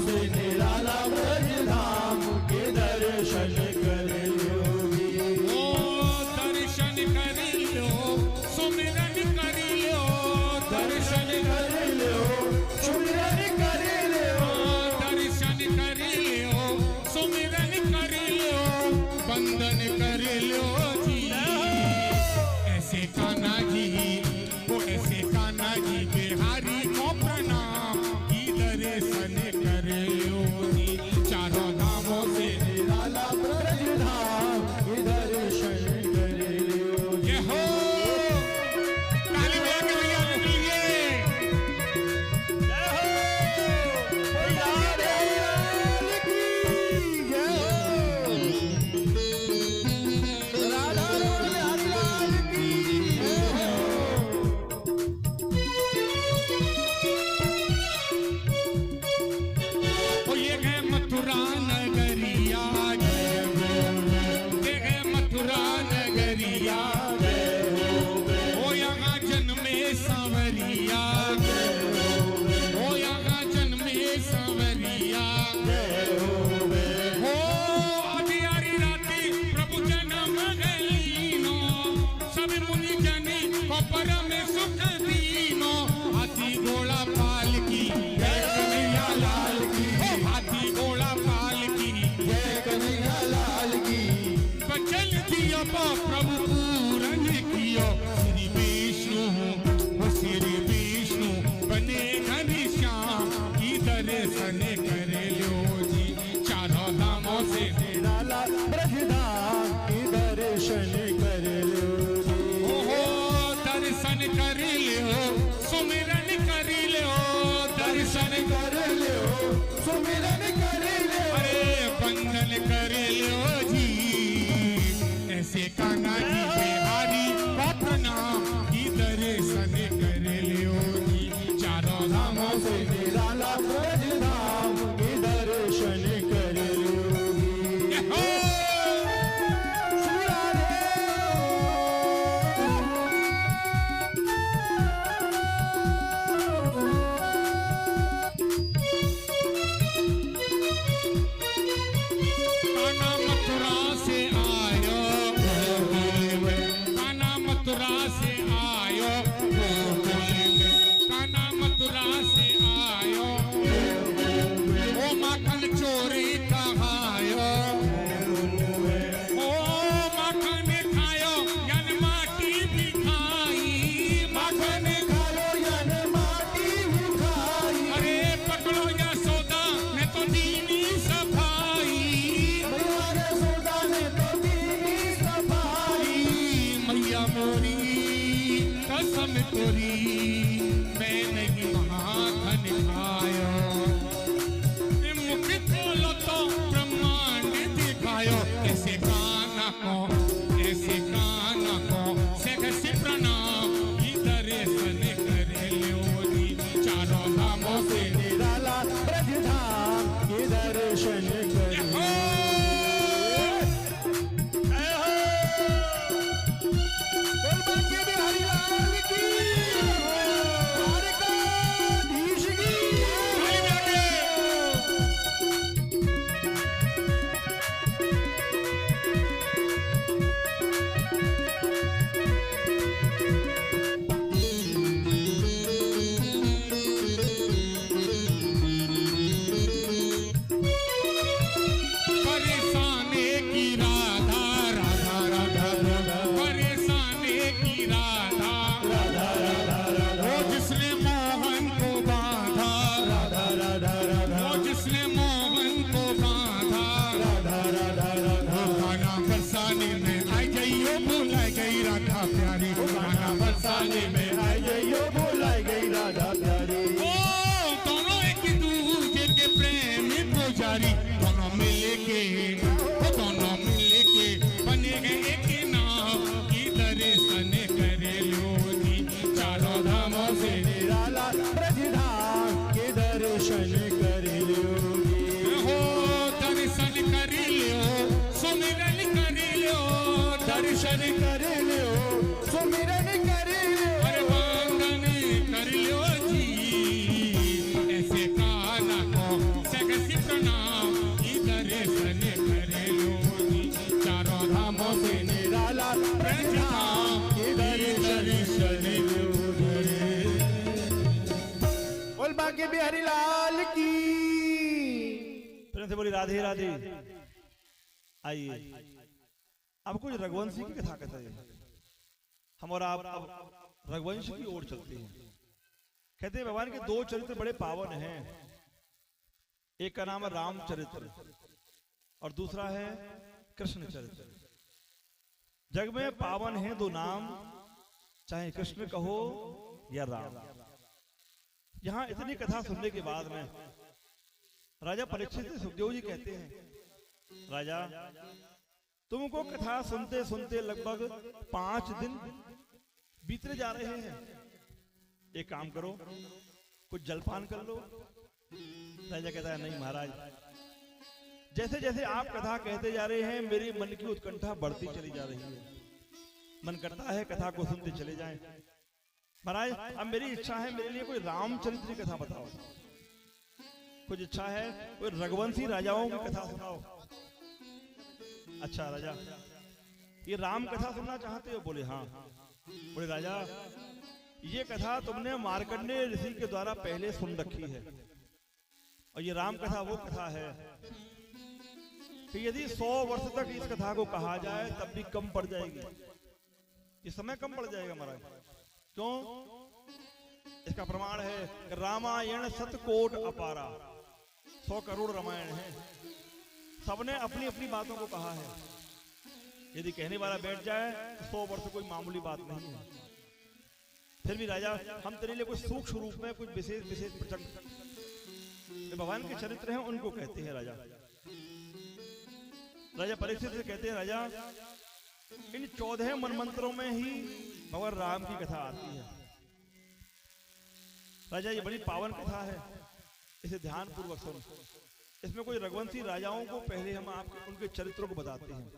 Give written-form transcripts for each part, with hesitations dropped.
से निराला ब्रज धाम के दर्शन कर लो जी। ओ दर्शन कर लो, सुमिरन कर लो, दर्शन कर लो, सुमिरन कर लो, दर्शन कर लो, सुमिरन कर लो, वंदन कर लो जी। ऐसे कान्हा जी, वो ऐसे कान्हा जी बिहारी को प्रणाम की दर्शन कर लो जी। चारों धामों से निराला ब्रज धाम के दर्शन कर लो जी। ये हो ताली बजा के भैया बोलिए जय हो राधे लाल की जय हो, राधा बिहारी लाल की जय हो। ओ ये है मथुरा नगरिया, ये है मथुरा नगरिया, ओ यहाँ जन्मे सांवरिया, ओ यहाँ जन्मे सांवरिया। हो अधियारी राती प्रभु जन्म गलीनो, सब मुनि जनी को परम सुख दीनो। हाथी घोड़ा पालकी जय कन्हैया लाल की, हाथी घोड़ा पालकी जय कन्हैया लाल की, बचल दियो प्रभु पूरन कियो। श्री विष्णु हो श्री विष्णु बने घनश्याम की दर्शन कर लो जी। चारों धामों से निराला ब्रज धाम के दर्शन कर लो जी। ओहो दर्शन कर लो, सुमिरन कर लो, दर्शन कर लो, सुमिरन कर लो, अरे वंदन कर लो जी। ऐसे कान्हा जी बिहारी को प्रणाम की दर्शन कर लो जी। चारों धामों से निराला ब्रज धाम के दर्शन कर लो जी। ये हो श्री राधे कान्हा मथुरा से आयो, कान्हा मथुरा से आयो, कान्हा मथुरा से आयो, ओ माखन चोरी कहायो, ओ माखन खायो यन माटी भी खाई, माखन खालो यन माटी भी खाई, अरे पकड़ो या सौदा मैं तो दीनी सफाई। तुम्हारे सौदा ने तो दीनी सफाई। मैया मोरी कसम तोरी मैं नहीं माखन खायो, मुख खोलो तो ब्रह्मांड दिखायो। ऐसे कान्हा को, ऐसे कान्हा को सहसी प्रणाम की दर्शन कर लो जी। चारों धामों से निराला ब्रज धाम के दर्शन कर लो। हो जय हो बोल बांके बिहारी लाल की, द्वारकाधीश की ताली बजा के। परेशाने की राधा, राधा राधा राधा, परेशाने की राधा, राधा राधा राधा, वो जिसने मोहन को बांधा, राधा राधा राधा, वो जिसने मोहन को बांधा। राधा राधा राधा, गाना बरसाने में आई गई भुलाई गई राधा प्यारी, गाना बरसाने में आई गई भुलाई गई राधा प्यारी। ओ दोनों एक दूजे के प्रेम पुजारी, दोनों मिलके, ओ दोनों मिलके बने गए एक नाम की दर्शन कर लो जी। चारों धामों से निराला ब्रज धाम के दर्शन कर लो जी। हो दर्शन कर लो, सुमिरन कर लो, दर्शन कर लो, सुमिरन कर लो, अरे वंदन कर लो जी। ऐसे कान्हा को प्रेम से बोली राधे राधे। आइए अब कुछ रघुवंशी की कथा कहते हैं। हम और आप अब रघुवंश की ओर चलते हैं। कहते हैं भगवान के दो चरित्र बड़े पावन हैं। एक का नाम है रामचरित्र और दूसरा है कृष्ण चरित्र। जग में पावन हैं दो नाम, चाहे कृष्ण कहो या राम। यहां इतनी कथा सुनने के बाद में राजा परीक्षित से सुखदेव जी कहते हैं, राजा तुमको कथा सुनते सुनते लगभग 5 दिन बीतने जा रहे हैं। एक काम करो, कुछ जलपान कर लो। राजा कहता है नहीं महाराज, जैसे जैसे आप कथा कहते जा रहे हैं मेरे मन की उत्कंठा बढ़ती चली जा रही है। मन करता है कथा को सुनते चले जाएं। महाराज अब मेरी इच्छा है, मेरे लिए कोई रामचरित्र की कथा बताओ। कुछ इच्छा है कोई रघुवंशी राजाओं की कथा सुनाओ। अच्छा राजा, ये राम कथा सुनना चाहते हो? बोले हाँ। बोले राजा, ये कथा तुमने मार्कंडेय ऋषि के द्वारा पहले सुन रखी है और ये राम कथा वो कथा है कि यदि 100 वर्ष तक इस कथा को कहा जाए तब भी कम पड़ जाएगी। ये समय कम पड़ जाएगा महाराज। क्यों? इसका प्रमाण है रामायण 100 कोट अपारा, 100 करोड़ रामायण है। सबने अपनी अपनी बातों को कहा है। यदि कहने वाला बैठ जाए तो 100 वर्ष कोई मामूली बात नहीं है। फिर भी राजा हम तेरे लिए कुछ सूक्ष्म रूप में कुछ विशेष विशेष प्रचंड भगवान के चरित्र हैं उनको कहते हैं। राजा राजा परीक्षित से कहते हैं, राजा इन 14 मनमंत्रों में ही भगवान राम की कथा आती है। राजा ये बड़ी पावन कथा है, इसे ध्यान पूर्वक सुनो। इसमें कोई रघुवंशी राजाओं को पहले हम आपको उनके चरित्रों को बताते हैं।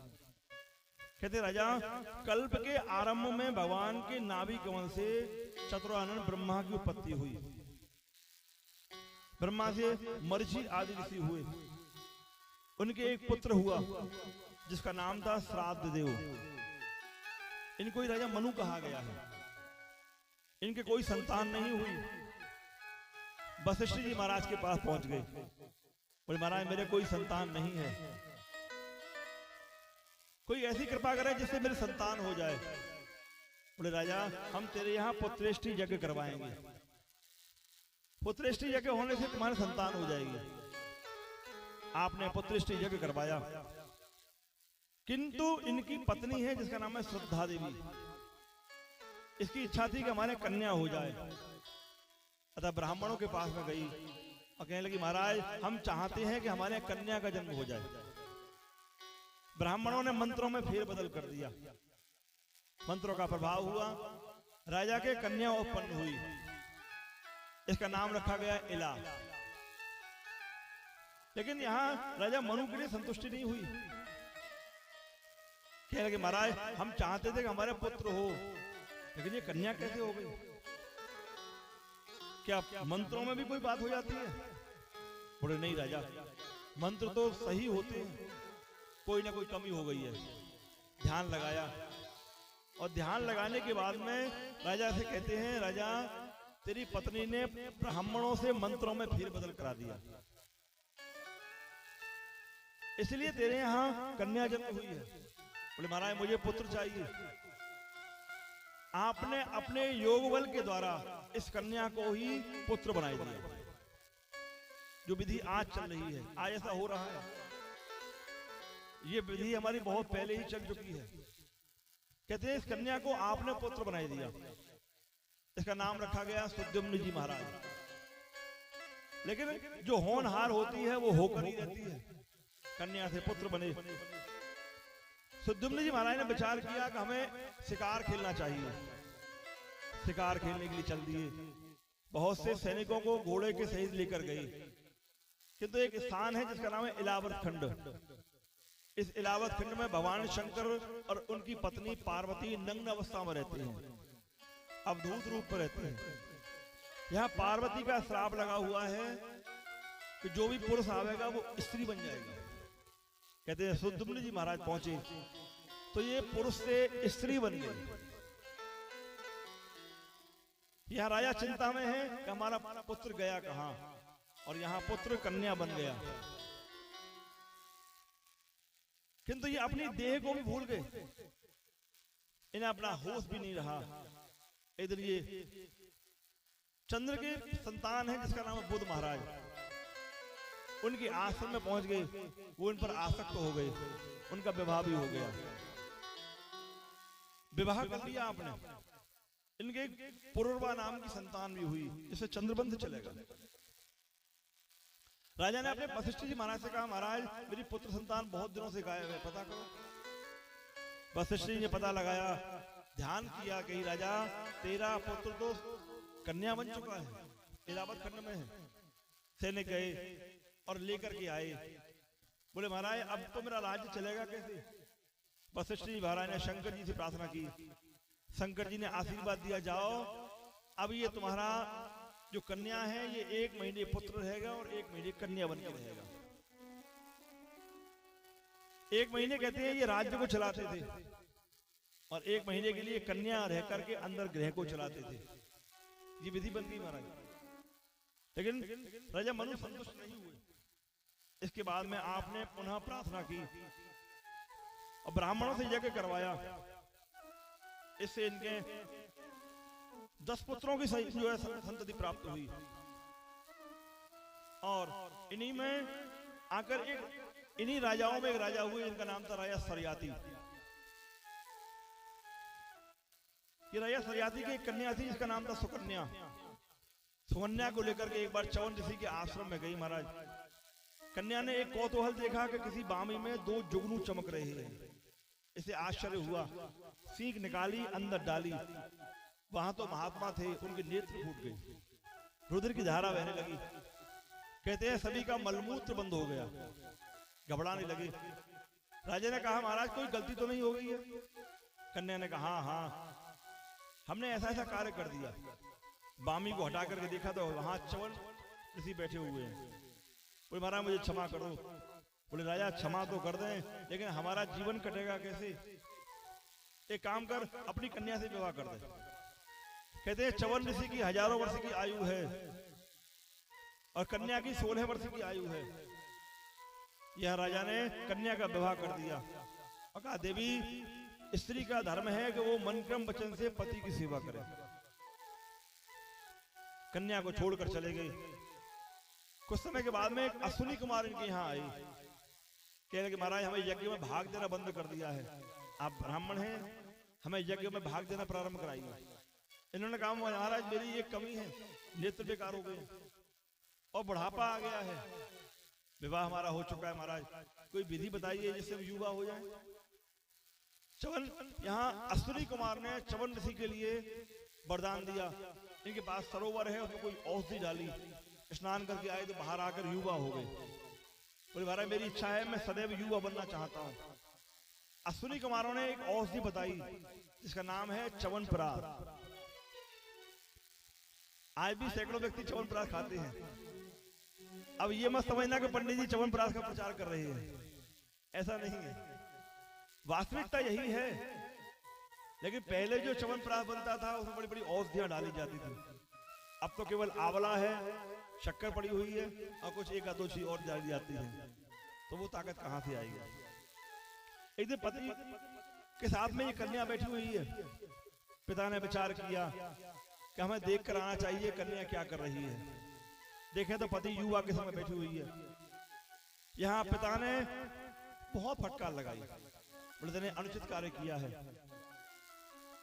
कहते राजा, कल्प के आरंभ में भगवान के नाभि कमल से चतुरानन ब्रह्मा की उत्पत्ति हुई। ब्रह्मा से मरीचि आदि ऋषि हुए। उनके एक पुत्र हुआ जिसका नाम था श्राद्ध देव। इनको ही राजा मनु कहा गया है। इनके कोई संतान नहीं हुई। वशिष्ठ जी महाराज के पास पहुंच गए। बोले महाराज मेरे कोई संतान नहीं है, कोई ऐसी कृपा करे जिससे मेरे संतान हो जाए। बोले राजा हम तेरे यहां पुत्रेष्टि यज्ञ करवाएंगे। पुत्रेष्टि यज्ञ होने से तुम्हारी संतान हो जाएगी। आपने पुत्रेष्टि यज्ञ करवाया, किंतु इनकी पत्नी है जिसका नाम है श्रद्धा देवी। इसकी इच्छा थी कि हमारे कन्या हो जाए। अतः ब्राह्मणों के पास में गई और कहने लगी महाराज हम चाहते हैं कि हमारे कन्या का जन्म हो जाए। ब्राह्मणों ने मंत्रों में फेर बदल कर दिया। मंत्रों का प्रभाव हुआ, राजा के कन्या उत्पन्न हुई। इसका नाम रखा गया इला। लेकिन यहां राजा मनु के लिए संतुष्टि नहीं हुई। कहने लगे महाराज हम चाहते थे कि हमारे पुत्र हो, लेकिन ये कन्या कैसे हो गई? क्या मंत्रों में भी कोई बात हो जाती है? बोले नहीं राजा, मंत्र तो सही होते हैं, कोई ना कोई कमी हो गई है। ध्यान लगाया और ध्यान लगाने के बाद में राजा से कहते हैं, राजा तेरी पत्नी ने ब्राह्मणों से मंत्रों में फेर बदल करा दिया, इसलिए तेरे यहां कन्या जन्म हुई है। बोले महाराज मुझे पुत्र चाहिए। आपने अपने योग बल के द्वारा इस कन्या को ही पुत्र बनाई दिया। जो विधि आज चल रही है, आज ऐसा हो रहा है। ये विधि हमारी बहुत पहले ही चल चुकी है। कहते हैं इस कन्या को आपने पुत्र बनाई दिया। इसका नाम रखा गया सुद्युम्न जी महाराज। लेकिन जो होनहार होती है वो होकर ही रहती है। कन्या से पुत्र बने। सुद्युम्न जी महाराज ने विचार किया कि हमें शिकार खेलना चाहिए। शिकार खेलने के लिए चल दिए। बहुत से सैनिकों को घोड़े के सहित लेकर गए, किंतु एक स्थान है जिसका नाम है इलावत खंड। इस इलावत खंड में भगवान शंकर और उनकी पत्नी पार्वती नग्न अवस्था में रहते हैं, अवधूत रूप पर रहते हैं। यहाँ पार्वती का श्राप लगा हुआ है कि जो भी पुरुष आवेगा वो स्त्री बन जाएगा। कहते हैं सुद्युम्न जी महाराज पहुंचे तो ये पुरुष से स्त्री बन गई। यह राजा चिंता में है कि हमारा पुत्र गया कहां, और यहाँ पुत्र कन्या बन गया। किंतु ये अपनी देह को भी भूल गए, इन्हें अपना होश भी नहीं रहा। इधर ये चंद्र के संतान है जिसका नाम है बुद्ध महाराज, उनके आश्रम में पहुंच गए, वो इन पर आसक्त हो गए, उनका विवाह भी हो गया। विवाह कर लिया आपने, इनके पुरुरवा नाम की संतान भी हुई, जिसे चंद्रबंध चलेगा। राजा ने अपने वशिष्ठ जी महाराज से कहा, महाराज मेरी पुत्र संतान बहुत दिनों से गायब है, पता करो। वशिष्ठ जी ने पता लगाया, ध्यान किया कि राजा तेरा पुत्र तो कन्या बन चुका है, इलाहाबाद खंड में है। सैनिक गए और लेकर के आए, बोले महाराज अब तो मेरा राज्य चलेगा कैसे। वशिष्ठ जी महाराज ने शंकर जी से प्रार्थना की, शंकर जी ने आशीर्वाद दिया, जाओ अब ये तुम्हारा जो कन्या है ये 1 महीने पुत्र रहेगा और 1 महीने कन्या बन के रहेगा। 1 महीने कहते हैं ये राज्य को चलाते थे और 1 महीने के लिए कन्या रह करके अंदर ग्रह को चलाते थे। ये विधि बन गई महाराज, लेकिन राजा मनु संतुष्ट नहीं हुए। इसके बाद में आपने पुनः प्रार्थना की और ब्राह्मणों से यज्ञ करवाया, इससे इनके 10 पुत्रों की जो है संतति प्राप्त हुई। और इन्हीं में आकर इन्हीं राजाओं में एक राजा हुए, इनका नाम था राजा सरयाती। ये राजा सरयाती की एक कन्या थी जिसका नाम था सुकन्या। सुकन्या को लेकर के एक बार च्यवन ऋषि के आश्रम में गई महाराज। कन्या ने एक कौतूहल देखा कि किसी बामी में 2 जुगनू चमक रहे हैं। इसे आश्चर्य हुआ, सीख निकाली, अंदर डाली, वहां तो महात्मा थे, उनके नेत्र फूट गए, रुधिर की धारा बहने लगी। कहते हैं सभी का मलमूत्र बंद हो गया, घबराने लगे। राजा ने कहा महाराज कोई गलती तो नहीं हो गई है। कन्या ने कहा हाँ हमने ऐसा ऐसा कार्य कर दिया। बामी को हटा करके देखा तो वहां च्यवन ऋषि बैठे हुए हैं। बोले महाराज मुझे क्षमा कर दो। बोले राजा क्षमा तो कर दें, लेकिन हमारा जीवन कटेगा कैसे। एक काम कर, अपनी कन्या से विवाह कर दे। कहते हैं च्यवन ऋषि की हजारों वर्ष की आयु है और कन्या की 16 वर्ष की आयु है। यह राजा ने कन्या का विवाह कर दिया और कहा देवी स्त्री का धर्म है कि वो मन क्रम वचन से पति की सेवा करे। कन्या को छोड़कर चले गए। कुछ समय के बाद में एक अश्विनी कुमार इनके यहाँ आई, कह रहे कि महाराज हमें यज्ञ में भाग देना बंद कर दिया है, आप ब्राह्मण हैं, हमें यज्ञ में भाग देना प्रारंभ कराइए। इन्होंने कहा महाराज मेरी एक कमी है, नेत्र बेकार हो गए और बुढ़ापा आ गया है, विवाह हमारा हो चुका है, महाराज कोई विधि बताइए जिससे हम युवा हो जाएं। च्यवन यहाँ अश्विनी कुमार ने च्यवन ऋषि के लिए वरदान दिया। इनके पास सरोवर है, उसमें कोई औषधि डाली, स्नान करके आए तो बाहर आकर युवा हो गए। बोले महाराज मेरी इच्छा है, मैं सदैव युवा बनना चाहता हूँ। अश्विनी कुमारों ने एक औषधि बताई जिसका नाम है च्यवनप्राश। आज भी सैकड़ों व्यक्ति च्यवनप्राश खाते हैं। अब ये मत समझना कि पंडित जी च्यवनप्राश का प्रचार कर रहे हैं, ऐसा नहीं है, वास्तविकता यही है। लेकिन पहले जो च्यवनप्राश बनता था उसमें बड़ी बड़ी औषधियां डाली जाती थी। अब तो केवल आंवला है, शक्कर पड़ी हुई है और कुछ एक आधो चीज और डाली जाती है, तो वो ताकत कहां से आएगी। एक दिन पति के साथ में ये कन्या बैठी हुई है। पिता ने विचार किया कि हमें देख कर आना चाहिए कन्या क्या कर रही है। देखें तो पति युवा के समय बैठी हुई है। यहाँ पिता ने बहुत फटकार लगाई, बोले तूने अनुचित कार्य किया है,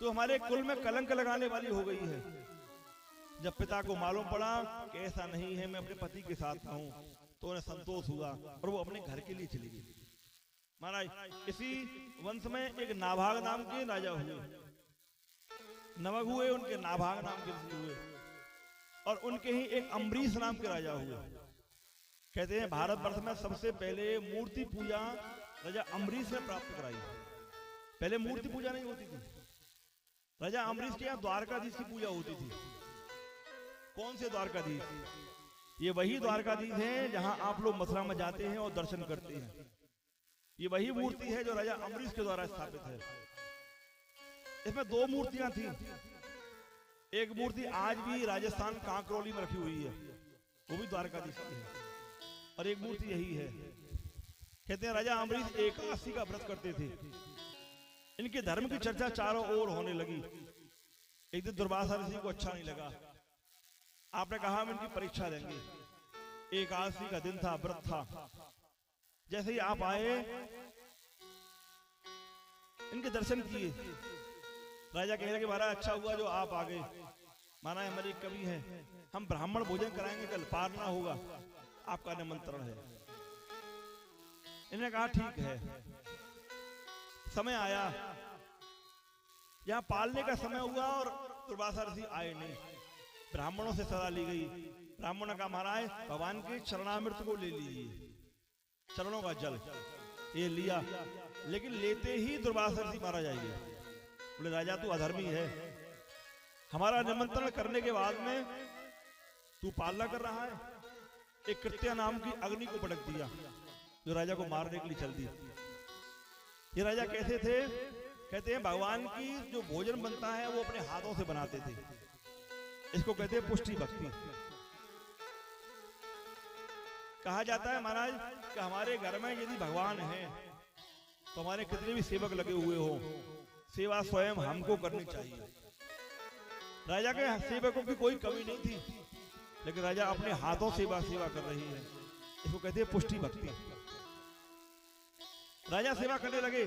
तो हमारे कुल में कलंक लगाने वाली हो गई है। जब पिता को मालूम पड़ा कि ऐसा नहीं है, मैं अपने पति के साथ हूं, तो उन्हें संतोष हुआ और वो अपने घर के लिए चली गई। महाराज इसी वंश में एक नाभाग नाम के राजा हुए, नवग हुए, उनके नाभाग नाम के ऋषि हुए और उनके ही एक अम्बरीश नाम के राजा हुए। कहते हैं भारतवर्ष में सबसे पहले मूर्ति पूजा राजा अम्बरीश ने प्राप्त कराई। पहले मूर्ति पूजा नहीं होती थी। राजा अम्बरीश के यहाँ द्वारकाधीश की पूजा होती थी। कौन से द्वारकाधीश? ये वही द्वारकाधीश हैं जहां आप लोग मथुरा में जाते हैं और दर्शन करते हैं। ये वही मूर्ति है जो राजा अम्बरीश के द्वारा स्थापित है। इसमें 2 मूर्तियां थी। एक मूर्ति आज भी राजस्थान कांकरोली में रखी हुई है, वो भी द्वारकाधीश की है, और एक मूर्ति यही है। कहते हैं राजा अम्बरीश एकादशी का व्रत करते थे। इनके धर्म की चर्चा चारों ओर होने लगी। एक दिन दुर्वासा ऋषि को अच्छा नहीं लगा। आपने कहा हम इनकी परीक्षा लेंगे। एकादशी का दिन था, व्रत था। जैसे ही आप आए, इनके दर्शन किए। राजा कह रहे कि महाराज अच्छा हुआ जो आप आ गए। महाराज हमारी कवि है, हम ब्राह्मण भोजन कराएंगे, कल पारना होगा, आपका निमंत्रण है। इन्होंने कहा ठीक है। समय आया, यहाँ पालने का समय हुआ और दुर्वासा ऋषि आए नहीं। ब्राह्मणों से सलाह ली गई। ब्राह्मणों का महाराज भगवान के चरणामृत को ले लीजिए, चरणों का जल। ये लिया, लेकिन लेते ही दुर्वासा ऋषि मारा जाएगा। बोले राजा तू अधर्मी है, हमारा निमंत्रण करने के बाद में तू पालना कर रहा है। एक कृत्या नाम की अग्नि को भड़क दिया, जो राजा को मारने के लिए चल दी। ये राजा कैसे थे? कहते हैं भगवान की जो भोजन बनता है वो अपने हाथों से बनाते थे। इसको कहते हैं पुष्टि भक्ति। कहा जाता है महाराज कि हमारे घर में यदि भगवान है तो हमारे कितने भी सेवक लगे हुए हो, सेवा स्वयं हमको करनी चाहिए। राजा के सेवकों की कोई कमी नहीं थी, लेकिन राजा अपने हाथों सेवा कर रही है। इसको कहते हैं पुष्टि भक्ति। राजा सेवा करने लगे।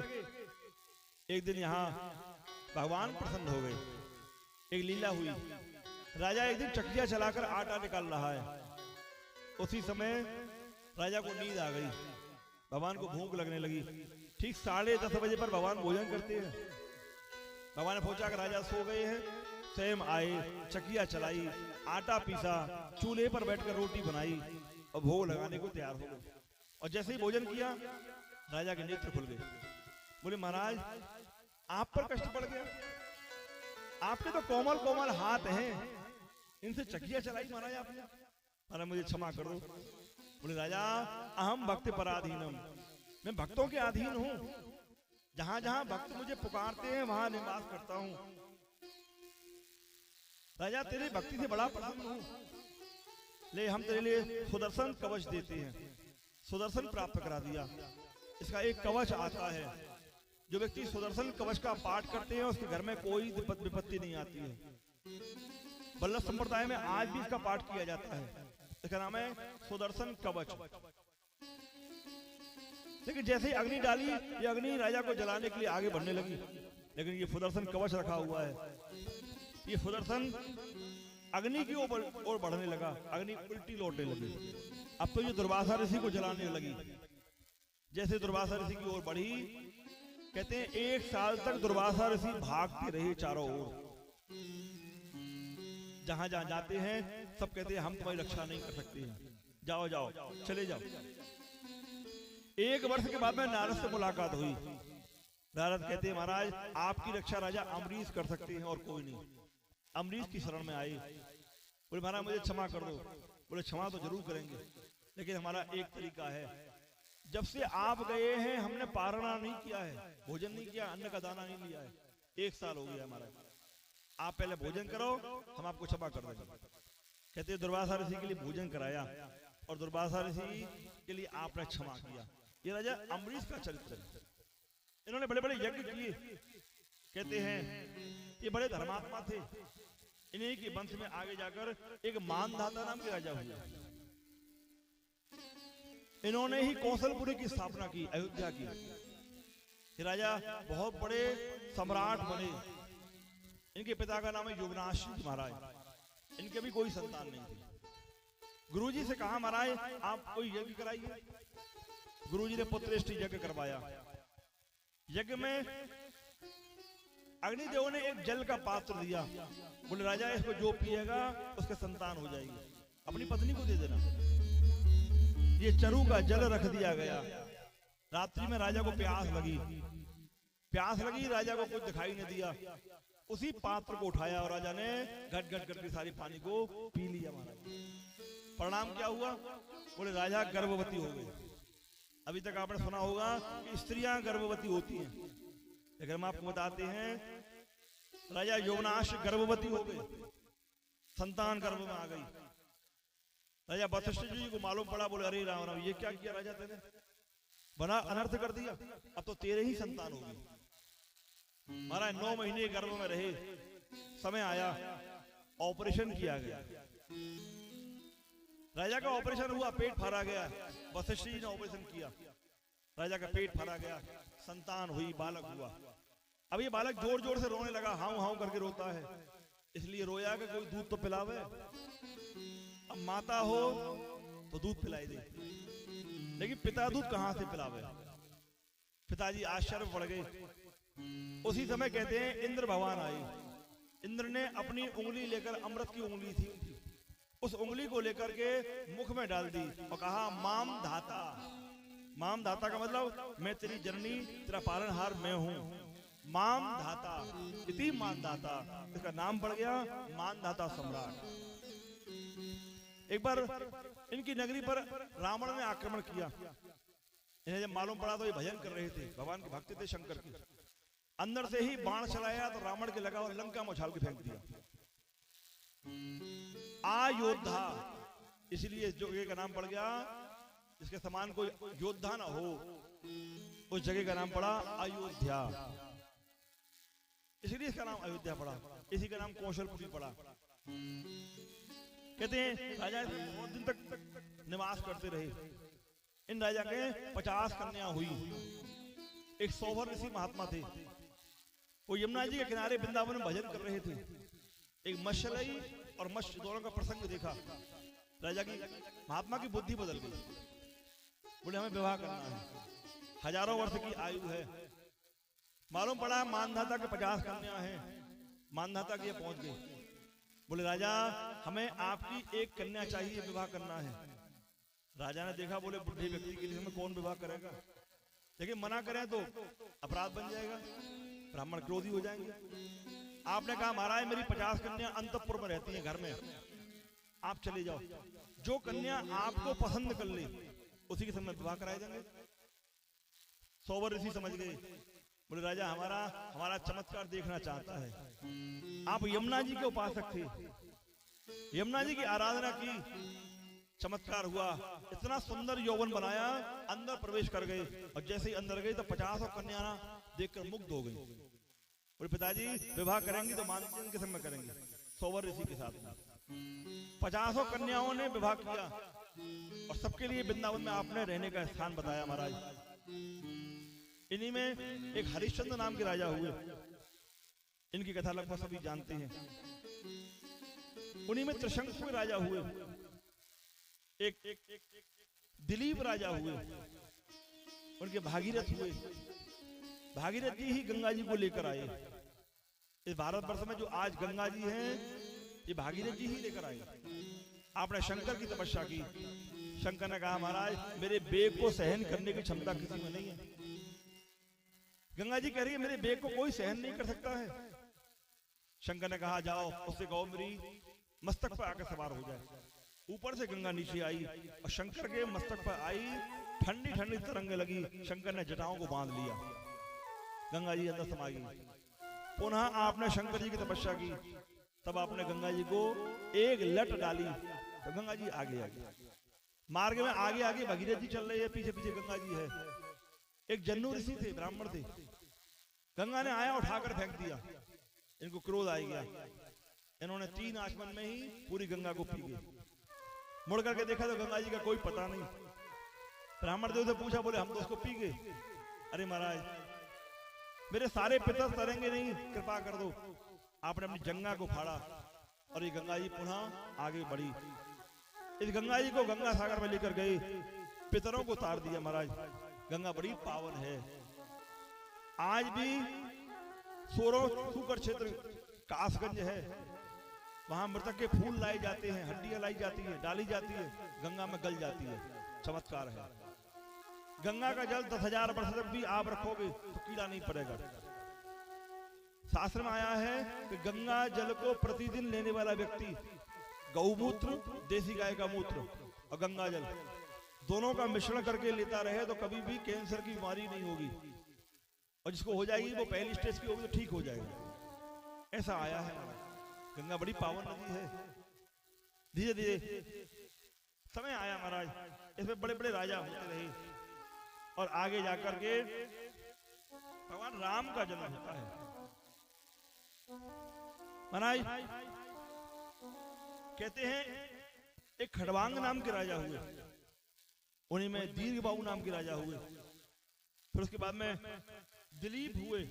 एक दिन यहाँ भगवान प्रसन्न हो गए। एक लीला हुई। राजा एक दिन चकिया चलाकर आटा निकाल रहा है। उसी समय राजा को नींद आ गई। भगवान को भूख लगने लगी। ठीक 10:30 बजे पर भगवान भोजन करते हैं। भगवान ने पूछा कि राजा सो गए हैं। स्वयं आए, चकिया चलाई, आटा पीसा, चूल्हे पर बैठकर रोटी बनाई और भोग लगाने को तैयार हो गए। और जैसे ही भोजन किया, राजा के नेत्र खुल गए। बोले महाराज आप पर कष्ट पड़ गया, आपके तो कोमल कोमल हाथ हैं, इनसे चकिया चलाई महाराज आपने। महाराज मुझे क्षमा कर दो। बोले राजा अहम भक्त पराधीनम, मैं भक्तों के अधीन हूं। जहां जहां भक्त मुझे पुकारते हैं वहां निवास करता हूं। राजा तेरी भक्ति से बड़ा प्रसन्न हूं, ले हम तेरे लिए सुदर्शन कवच देते हैं। सुदर्शन प्राप्त करा दिया। इसका एक कवच आता है, जो व्यक्ति सुदर्शन कवच का पाठ करते हैं उसके घर में कोई विपत्ति नहीं आती है। बल्लभ संप्रदाय में आज भी इसका पाठ किया जाता है। इसका नाम है सुदर्शन कवच। लेकिन जैसे ही अग्नि डाली, ये अग्नि राजा को जलाने के लिए आगे बढ़ने लगी, लेकिन ये सुदर्शन कवच रखा हुआ है। ये सुदर्शन अग्नि की ओर बढ़ने लगा, अग्नि उल्टी लौटने लगी। अब तो ये दुर्वासा ऋषि को जलाने लगी। जैसे दुर्वासा ऋषि की ओर बढ़ी, कहते हैं 1 साल तक दुर्वासा ऋषि भागते रहे चारों ओर। जहां जहां जाते हैं सब कहते हैं हम तुम्हारी रक्षा नहीं कर सकते हैं, जाओ जाओ चले जाओ। 1 वर्ष के बाद में नारद से मुलाकात हुई। नारद कहते हैं महाराज आपकी रक्षा राजा अम्बरीश कर सकते हैं और कोई नहीं। अम्बरीश की शरण में आए। बोले महाराज मुझे क्षमा कर दो। बोले क्षमा तो जरूर करेंगे, लेकिन हमारा एक तरीका है। जब से आप गए हैं हमने पारणा नहीं किया है, भोजन नहीं किया, अन्न का दाना नहीं लिया है। 1 साल हो गया हमारा। आप पहले भोजन करो, हम आपको क्षमा कर देंगे। कहते हैं दुर्वासा ऋषि के लिए भोजन कराया और दुर्वासा ऋषि के लिए आपने क्षमा किया। ये राजा अम्बरीश का चरित्र है। इन्होंने बड़े बड़े यज्ञ किए। कहते हैं ये बड़े धर्मात्मा थे। इन्हीं के वंश में आगे जाकर एक मानधाता नाम के राजा हुए। इन्होंने ही कौशलपुरी की स्थापना की, अयोध्या की। ये राजा बहुत बड़े सम्राट बने। इनके पिता का नाम है योगनाश्री महाराज। इनके भी कोई संतान नहीं थी। गुरुजी से कहा महाराज आप कोई यज्ञ कराइए। गुरुजी ने पुत्रेष्टि यज्ञ करवाया। यज्ञ में अग्निदेव ने एक जल का पात्र दिया। बोले राजा इसको जो पिएगा उसके संतान हो जाएगी, अपनी पत्नी को दे देना। ये चरु का जल रख दिया गया। रात्रि में राजा को प्यास लगी, राजा को कुछ दिखाई नहीं दिया। उसी पात्र को उठाया और राजा ने घट घट करके सारी पानी को पी लिया। महाराज परिणाम क्या हुआ? बोले राजा गर्भवती हो गई। अभी तक आपने सुना होगा कि स्त्रियां गर्भवती होती हैं, लेकिन हम आपको बताते हैं राजा योगनाश गर्भवती हो गए, संतान गर्भ में आ गई। राजा वशिष्ठ जी को मालूम पड़ा। बोले अरे राम राम ये क्या किया राजा तेने? बड़ा अनर्थ कर दिया, अब तो तेरे ही संतान होगी। महाराज 9 महीने गर्भ में रहे, समय आया, ऑपरेशन किया गया। राजा का ऑपरेशन हुआ, पेट फाड़ा गया। वशिष्ठ जी ने ऑपरेशन किया, राजा का पेट फाड़ा गया, संतान हुई, बालक हुआ। अब ये बालक जोर जोर से रोने लगा, हाउ हाउ करके रोता है। इसलिए रोया कि कोई दूध तो पिलावे। अब माता हो तो दूध पिलाई दे, लेकिन पिता दूध कहां से पिलावे। पिताजी आश्चर्य पड़ गए। उसी समय कहते हैं इंद्र भगवान आए। इंद्र ने अपनी उंगली लेकर, अमृत की उंगली थी, उस उंगली को लेकर के मुख में डाल दी और कहा माम धाता। माम धाता का मतलब मैं तेरी जननी, तेरा पालनहार मैं हूं। माम धाता इति मानधाता, इसका नाम पड़ गया मानधाता सम्राट। एक बार इनकी नगरी पर रावण ने आक्रमण किया। इन्हें जब मालूम पड़ा तो ये भजन कर रहे थे, भगवान के भक्त थे शंकर की। अंदर से ही बाण चलाया तो रावण के लगा और लंका में उछाल के फेंक दिया। अयोध्या, इसलिए जो जगह का नाम पड़ गया, इसके समान कोई योद्धा ना हो, उस जगह का नाम पड़ा अयोध्या। इसलिए इसका नाम अयोध्या पड़ा। इसी का नाम कौशलपुरी पड़ा। कहते हैं राजा बहुत दिन तक निवास करते रहे। इन राजा के 50 कन्या हुई। एक सौभर ऋषि महात्मा थे, वो यमुना जी के किनारे वृंदावन में भजन कर रहे थे। एक मत्स्यलयी और मत्स्य दोनों का प्रसंग देखा। राजा की, महात्मा की बुद्धि बदल गई। बोले हमें विवाह करना है, हजारों वर्ष की आयु है। मालूम पड़ा मानधाता के 50 कन्या हैं। मानधाता के पहुंच गए। बोले राजा हमें आपकी एक कन्या चाहिए, विवाह करना है। राजा ने देखा, बोले बुढ़े व्यक्ति के लिए हमें कौन विवाह करेगा, लेकिन मना करें तो अपराध बन जाएगा, ब्राह्मण क्रोधी हो जाएंगे। आपने कहा महाराज मेरी 50 कन्या अंतपुर में रहती हैं, घर में, आप चले जाओ, जो कन्या आपको पसंद कर ले उसी के समय विवाह कराए देंगे। सौवर ऋषि समझ गए। बोले राजा हमारा चमत्कार देखना चाहता है। आप यमुना जी के उपासक थे, यमुना जी की आराधना की, चमत्कार हुआ, इतना सुंदर यौवन बनाया, अंदर प्रवेश कर गए। और जैसे ही अंदर गए तो 50 कन्या देखकर मुग्ध हो गई। बोले पिताजी विवाह करेंगे तो मानसिक के समय करेंगे, सौवर ऋषि के साथ। 50 कन्याओं ने विवाह किया और सबके लिए वृंदावन में आपने रहने का स्थान बताया महाराज। इन्हीं में एक हरिश्चंद्र नाम के राजा हुए। इनकी कथा लगभग सभी जानते हैं। उन्हीं में त्रिशंकु के राजा हुए। एक दिलीप राजा हुए, उनके भागीरथ हुए। भागीरथ जी ही गंगा जी को लेकर आए। इस भारतवर्ष में जो आज गंगा जी हैं, ये भागीरथ जी ही लेकर आए। आपने शंकर की तपस्या की। शंकर ने कहा महाराज मेरे बेग को सहन करने की क्षमता किसी में नहीं है। गंगा जी कह रही है मेरे बेग को कोई सहन नहीं कर सकता है। शंकर ने कहा जाओ उससे कहो मेरी मस्तक पर आकर सवार हो जाए। ऊपर से गंगा नीचे आई और शंकर के मस्तक पर आई, ठंडी ठंडी तरंग लगी। शंकर ने जटाओं को बांध लिया, गंगा जी अंदर समा गई। पुनः आपने शंकर जी की तपस्या की, तब आपने गंगा जी को एक लट डाली तो गंगा जी आगे आगे। मार्ग में आगे आगे भगीरथ जी चल रहे हैं, पीछे पीछे गंगा जी है। एक जन्नू ऋषि थे, ब्राह्मण थे। गंगा ने आया उठाकर फेंक दिया। इनको क्रोध आ गया। इन्होंने 3 आचमन में ही पूरी गंगा को पी गए। मुड़ करके देखा तो गंगा जी का कोई पता नहीं। ब्राह्मण देव से पूछा, बोले हम तो उसको पी गए। अरे महाराज मेरे सारे पितर तरेंगे नहीं, कृपा कर दो। आपने अपनी जंगा को फाड़ा और ये गंगा जी पुनः आगे बढ़ी। इस गंगा जी को गंगा सागर में लेकर गए, पितरों को तार दिया। महाराज गंगा बड़ी पावन है। आज भी सूकर क्षेत्र कासगंज है, वहां मृतक के फूल लाए जाते हैं, हड्डियां लाई जाती है, डाली जाती है, गंगा में गल जाती है। चमत्कार है। गंगा का जल 10,000 वर्ष तक भी आप रखोगे तो कीड़ा नहीं पड़ेगा। शास्त्र में आया है कि गंगा जल को प्रतिदिन लेने वाला व्यक्ति गौमूत्र, देसी गाय का मूत्र और गंगा जल दोनों का मिश्रण करके लेता रहे तो कभी भी कैंसर की बीमारी नहीं होगी। और जिसको हो जाएगी वो पहली स्टेज की होगी तो ठीक हो जाएगा। ऐसा आया है। गंगा बड़ी पावन नदी है। धीरे धीरे समय आया महाराज, इसमें बड़े बड़े राजा होते रहे और आगे जाकर के भगवान राम का जन्म होता है। महाराज कहते हैं एक खड़वांग नाम के राजा हुए, उन्हीं में दीर्घबाहु नाम के राजा हुए, फिर उसके बाद में दिलीप हुए,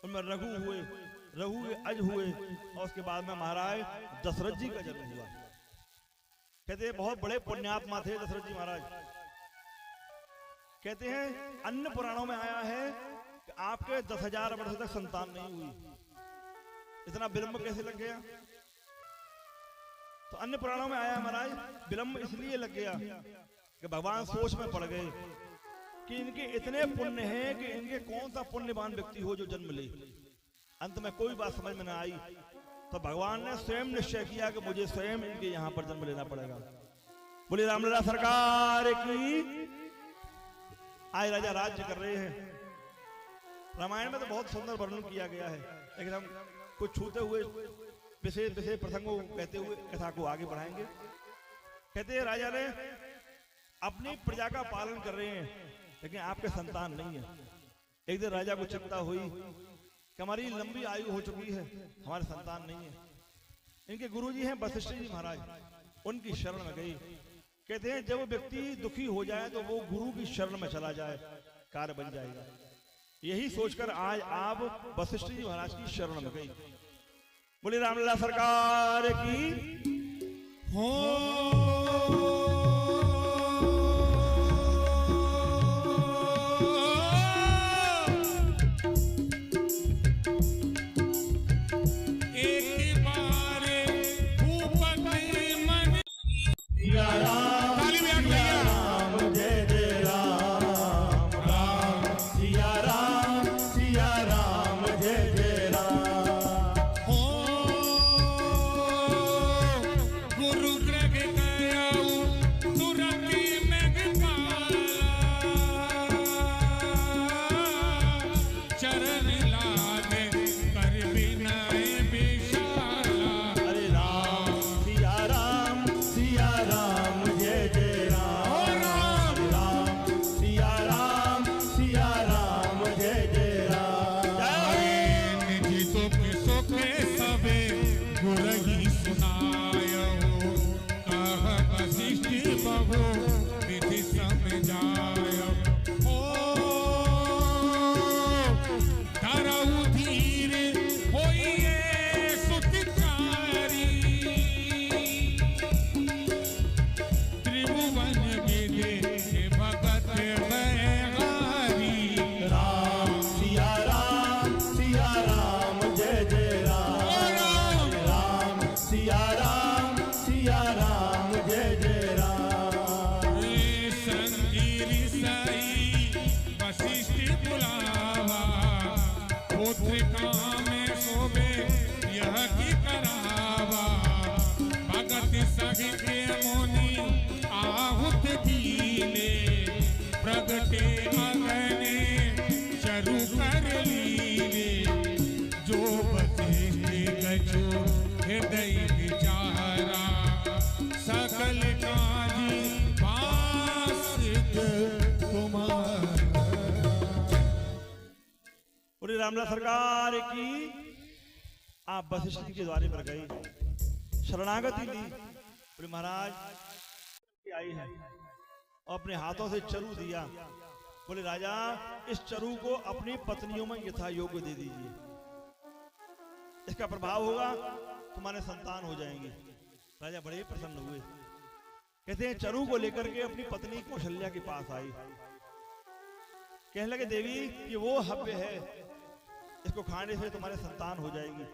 उनमें रघु हुए, रघु अज हुए, और उसके बाद में महाराज दशरथ जी का जन्म हुआ। कहते हैं बहुत बड़े पुण्यात्मा थे दशरथ जी महाराज। कहते हैं अन्य पुराणों में आया है कि आपके 10,000 वर्ष तक संतान नहीं हुई। इतना विलंब कैसे लग गया? तो अन्य पुराणों में आया महाराज विलंब इसलिए लग गया कि भगवान सोच में पड़ गए कि इनके इतने पुण्य हैं कि इनके कौन सा पुण्यवान व्यक्ति हो जो जन्म ले। अंत में कोई बात समझ में न आई, तो भगवान ने स्वयं निश्चय किया कि मुझे स्वयं इनके यहाँ पर जन्म लेना पड़ेगा। बोले रामलला सरकार की। आज राजा राज्य कर रहे हैं। रामायण में तो बहुत सुंदर वर्णन किया गया है, लेकिन हम कुछ छूते हुए विशेष विशेष प्रसंगों कहते हुए कथा को आगे बढ़ाएंगे। कहते हैं राजा ने अपनी प्रजा का पालन कर रहे हैं, लेकिन आपके संतान नहीं है। एक दिन राजा को चिंता हुई कि हमारी लंबी आयु हो चुकी है, हमारे संतान नहीं है। इनके गुरुजी हैं वशिष्ठ जी महाराज, उनकी शरण में गई। कहते हैं जब व्यक्ति दुखी हो जाए तो वो गुरु की शरण में चला जाए, कार्य बन जाएगा। यही सोचकर आज आप वशिष्ठ जी महाराज की शरण में गई। बोले रामलला सरकार की हो। रामलला सरकार की। आप वशिष्ठ जी के द्वारे पर गई, शरणागति ली। बोले महाराज आई है, और अपने हाथों से चरु दिया। बोले राजा इस चरु को अपनी पत्नियों में यथा योग्य दे दीजिए, इसका प्रभाव होगा तुम्हारे संतान हो जाएंगे। राजा बड़े प्रसन्न हुए। कहते हैं चरु को लेकर के अपनी पत्नी कौशल्या के पास आई। कहने लगे देवी ये वो हव्य है, इसको खाने से तुम्हारे संतान हो जाएगी।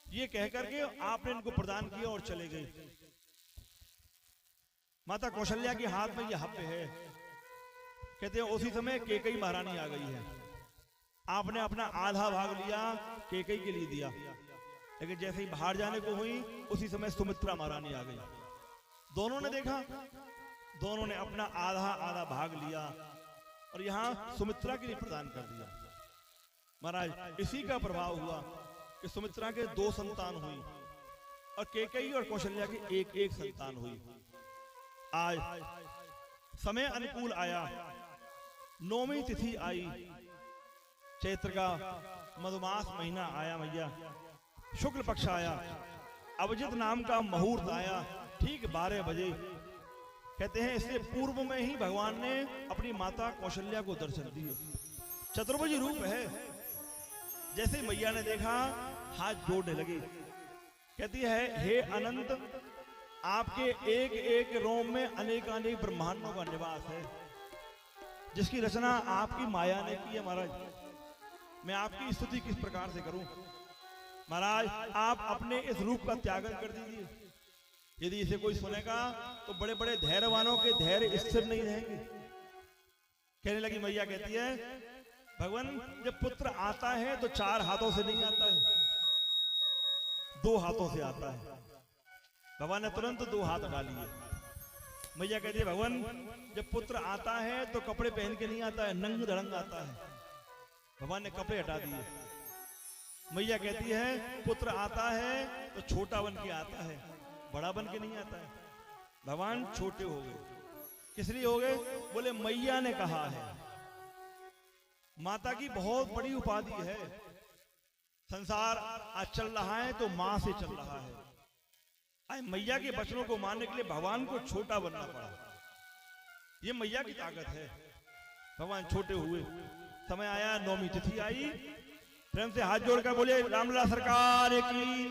ये कहकर के आपने इनको प्रदान किया और चले गए। माता कौशल्या के हाथ में ये हव्य है। कहते हैं उसी समय कैकेयी महारानी आ गई है। आपने अपना आधा भाग लिया, कैकेयी के लिए दिया, लेकिन जैसे ही बाहर जाने को हुई उसी समय सुमित्रा महारानी आ गई। दोनों ने देखा, दोनों ने अपना आधा आधा भाग लिया और यहाँ सुमित्रा के लिए प्रदान कर दिया। महाराज इसी का प्रभाव हुआ कि सुमित्रा के 2 संतान हुई और कैकेयी और कौशल्या की एक एक संतान हुई। आज समय अनुकूल आया, नौवीं तिथि आई, चैत्र का मधुमास महीना आया मैया, शुक्ल पक्ष आया, अभिजित नाम का मुहूर्त आया, ठीक 12 बजे। कहते हैं इससे पूर्व में ही भगवान ने अपनी माता कौशल्या को दर्शन दिए। चतुर्भुज रूप है। जैसे मैया ने देखा हाथ जोड़ने लगी, कहती है हे अनंत, आपके एक एक रोम में अनेक अनेक ब्रह्मांडों का निवास है, जिसकी रचना आपकी माया ने की है। महाराज मैं आपकी स्तुति किस प्रकार से करूं? महाराज आप अपने इस रूप का त्यागन कर दीजिए। यदि इसे कोई सुनेगा तो बड़े बड़े धैर्यवानों के धैर्य स्थिर नहीं रहेंगे। कहने लगी मैया, कहती है भगवान जब पुत्र आता है तो 4 हाथों से नहीं आता है, 2 हाथों से आता है। भगवान ने तुरंत 2 हाथ डालिए। मैया कहती है भगवान जब पुत्र आता है तो कपड़े पहन के नहीं आता है, नंग धड़ंग आता है। भगवान ने कपड़े हटा दिए। मैया कहती है पुत्र आता है तो छोटा बन के आता है, बड़ा बन के नहीं आता है। भगवान छोटे हो गए। किस लिए हो गए? बोले मैया ने कहा है। माता की बहुत बड़ी उपाधि है। संसार आज चल रहा है तो मां से चल रहा है। आज मैया के वचनों को मानने के लिए भगवान को छोटा बनना पड़ा। ये मैया की ताकत है। भगवान छोटे हुए। समय आया, नौवीं तिथि आई। प्रेम से हाथ जोड़कर बोले रामलला सरकार की।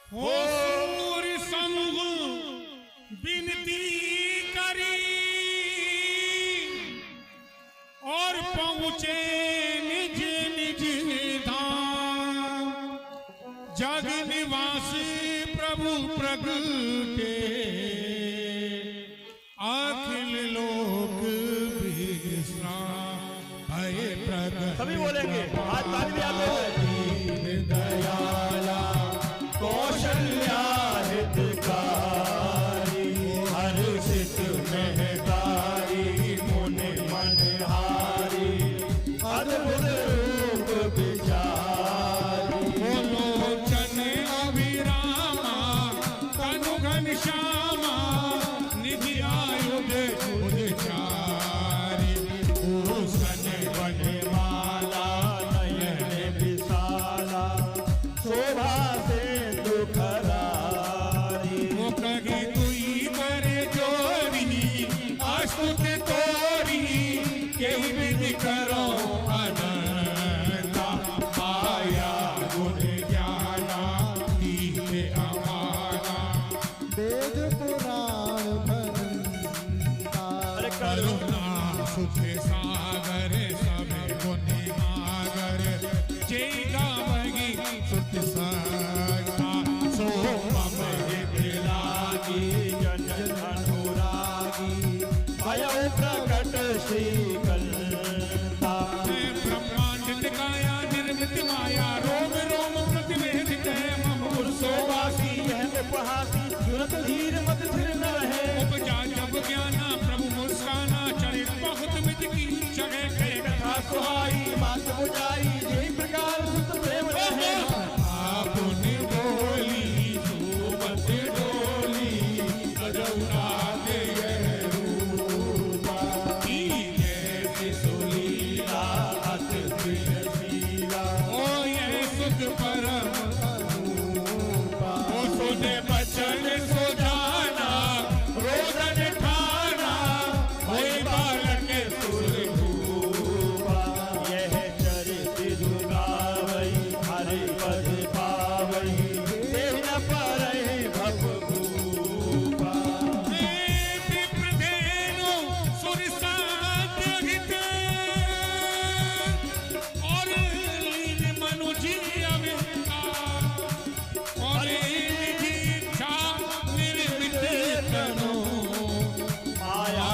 हो सूर्य समूह विनती करी और पहुंचे निज निज धाम, जग निवासी प्रभु प्रगटे अखिल लोक विश्राम भय प्रगट। सभी बोलेंगे, आज ताली भी आते हैं। दयाला कौशल्या हितकारी, हर्षित महकारी, मुनि मनहारी, अद्भुत रूप विचारी। लोचन अभिरामा तनु घनश्यामा, निधि आयुध उदचारी, भूषण वनमाला नयन विशाला, शोभा से दुखरारी। वो कहे कोई करे जोरी, अस्तुत तोरी, केहि विधि करो अनंता, आया गुण ज्ञाना दीहे अमाना, वेद पुराण भरता। अरे करुणा सुख सागर सभे गुनि आगर, जय गावगी सुत सकता, सो मम हृदय लागी, जन अनुरागी, भय प्रकट श्रीकलता। ब्रह्मांड निकाया निर्मित माया, रोम रोम प्रतिवेदित है मम पुरुषोवासी यह उपहासी, तुरंत धीर मत स्थिर न रहे। उपजा जब ज्ञाना प्रभु मुस्काना, चरित बहुत मित की जगह कहे कथा सुहाई, मात बुझाई, यही प्रकार सुत प्रेम रहे। आपने बोली सुमत डोली, गजौना दे रूपा, की जैसी सुलीला अति प्रियशीला, ओ ये सुख परम रूपा, ओ सुने बचन सुजाना, रोदन ठाना, होई बालक सुरभूपा। यह चरित दुगावई, हरि पद पावई, देह न परहि भवभूपा। विप्रधेनु सुरसात्य और लीन मनुजी अविद्या, और निधि इच्छा निर्मित तनु, माया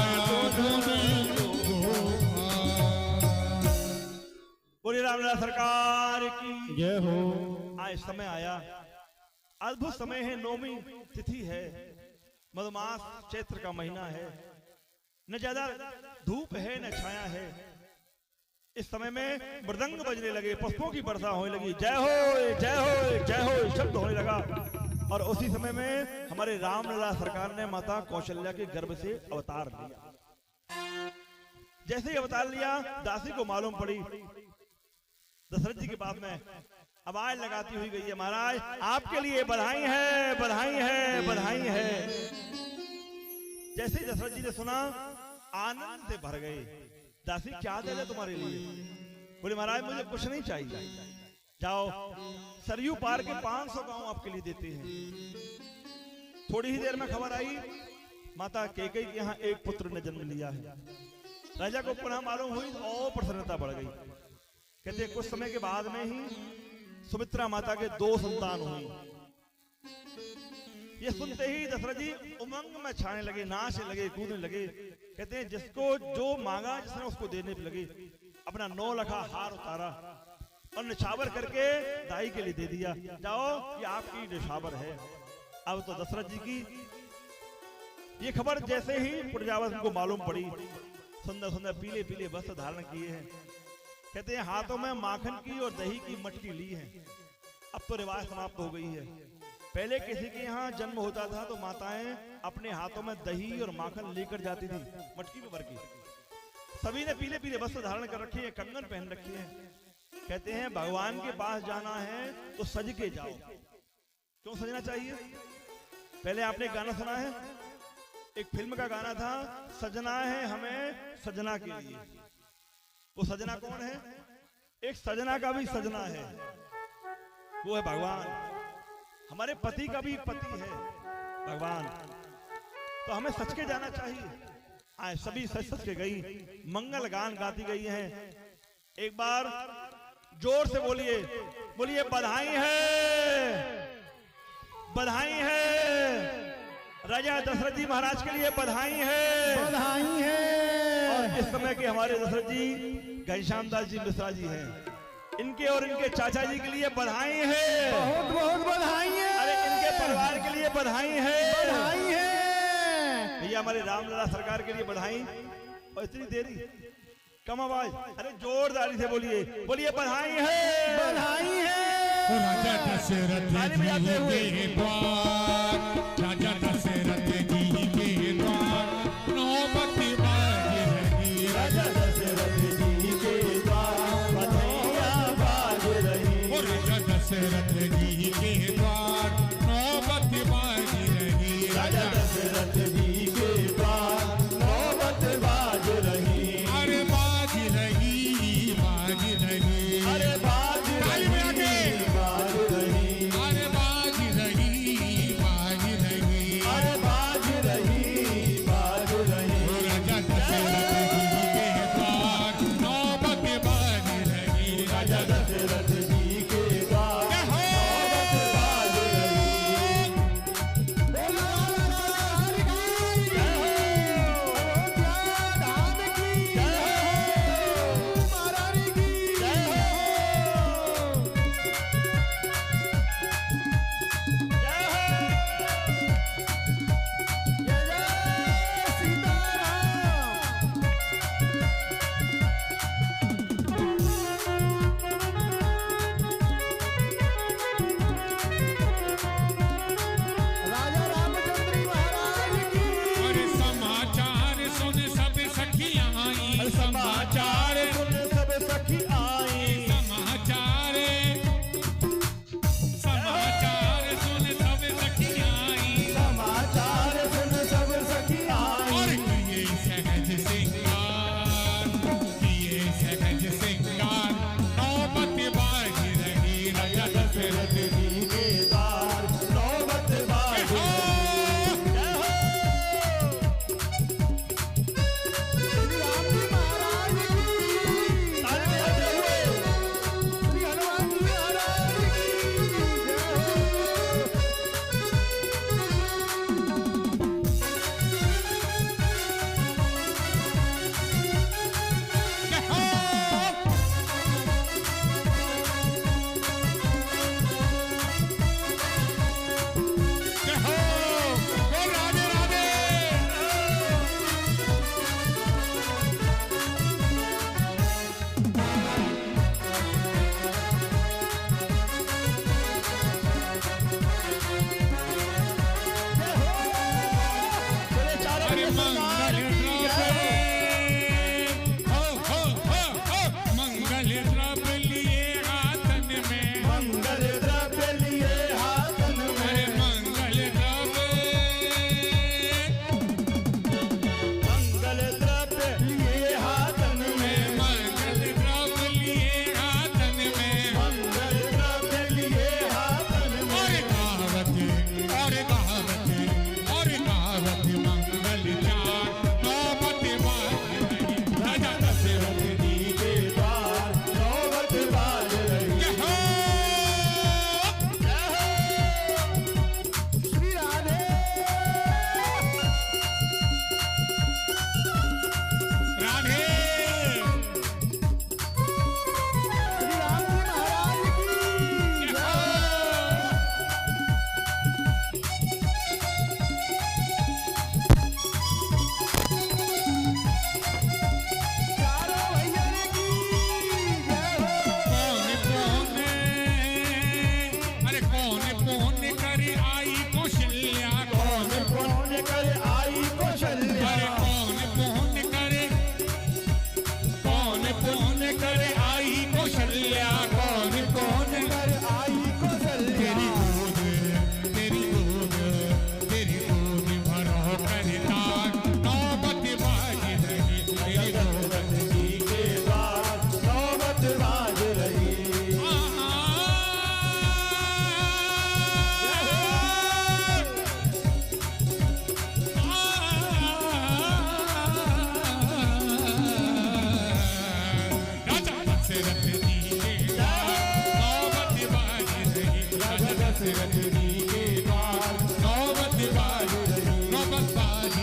बोली रामलला सरकार की जय हो। आज समय आया, अद्भुत समय है। नौवीं तिथि है, मधुमास चैत्र का महीना है। न ज्यादा धूप है न छाया है। इस समय में मृदंग बजने लगे, पुष्पों की वर्षा होने लगी। जय हो जय हो जय हो शब्द होने लगा। और उसी समय में हमारे रामलला सरकार ने माता कौशल्या के गर्भ से अवतार लिया। जैसे ही अवतार लिया, दासी को मालूम पड़ी, दशरथ जी के पास में आवाज लगाती हुई गई है, महाराज आपके लिए बधाई है, बधाई है, बधाई है। जैसे ही दशरथ जी ने सुना, आनंद से भर गए। दासी क्या दे दे तुम्हारे लिए? बोले महाराज मुझे कुछ नहीं चाहिए, जाओ सरयू पार के 500 गांव आपके लिए देते हैं। थोड़ी ही देर में खबर आई, माता कैकेयी के यहाँ एक पुत्र ने जन्म लिया है। राजा को पुनः मालूम हुई और प्रसन्नता बढ़ गई। कहते कुछ समय के बाद में ही सुमित्रा माता के 2 संतान हुई। ये सुनते ही दशरथ जी उमंग में छाने लगे, नाचने लगे, कूदने लगे। कहते हैं जिसको जो मांगा जिसने उसको देने पे लगे। अपना 9 लखा हार उतारा और निछावर करके दाई के लिए दे दिया, जाओ ये आपकी निछावर है। अब तो दशरथ जी की ये खबर जैसे ही प्रजावत को मालूम पड़ी, सुंदर सुंदर पीले पीले वस्त्र धारण किए हैं। कहते हैं हाथों में माखन की और दही की मटकी ली है। अब तो रिवाज समाप्त हो गई है। पहले किसी के यहाँ जन्म होता था तो माताएं अपने हाथों में दही और माखन लेकर जाती थी, मटकी में भर के। सभी ने पीले पीले वस्त्र धारण कर रखे हैं, कंगन पहन रखे हैं। कहते हैं भगवान के पास जाना है तो सज के जाओ। क्यों सजना चाहिए? पहले आपने गाना सुना है, एक फिल्म का गाना था, सजना है हमें सजना के लिए। वो सजना कौन है? एक सजना का भी सजना है, वो है भगवान। हमारे पति का भी पति है भगवान। तो हमें सच के जाना चाहिए। आए सभी सच सच के गई, मंगल गान गाती गई हैं। एक बार जोर से बोलिए, बोलिए बधाई है, बधाई है। राजा दशरथ जी महाराज के लिए बधाई है, बधाई है। और इस समय के हमारे दशरथ जी घनश्याम दास जी मिश्रा जी हैं, इनके और इनके चाचा जी के लिए बधाई है, बहुत बहुत बधाई है। अरे इनके परिवार के लिए बधाई है, बधाई है। भैया हमारे रामलला सरकार के लिए बधाई। और इतनी देरी, कम आवाज, अरे जोरदारी से बोलिए, बोलिए बधाई है, बधाई है। राजा दशरथ जी के द्वार, राजा दशरथ जी के द्वार नौबत बाज रही। राजा दशरथ जी के द्वार बधाइयाँ बाज रही। ओ राजा दशरथ जी के द्वार नौबत बाज रही। राजा दशरथ जी के द्वार नौबत बाज रही। अरे बाज रही, बाज रही, अरे बाज ताली में आके। बाज रही, अरे बाज रही, बाज रही, अरे बाज रही,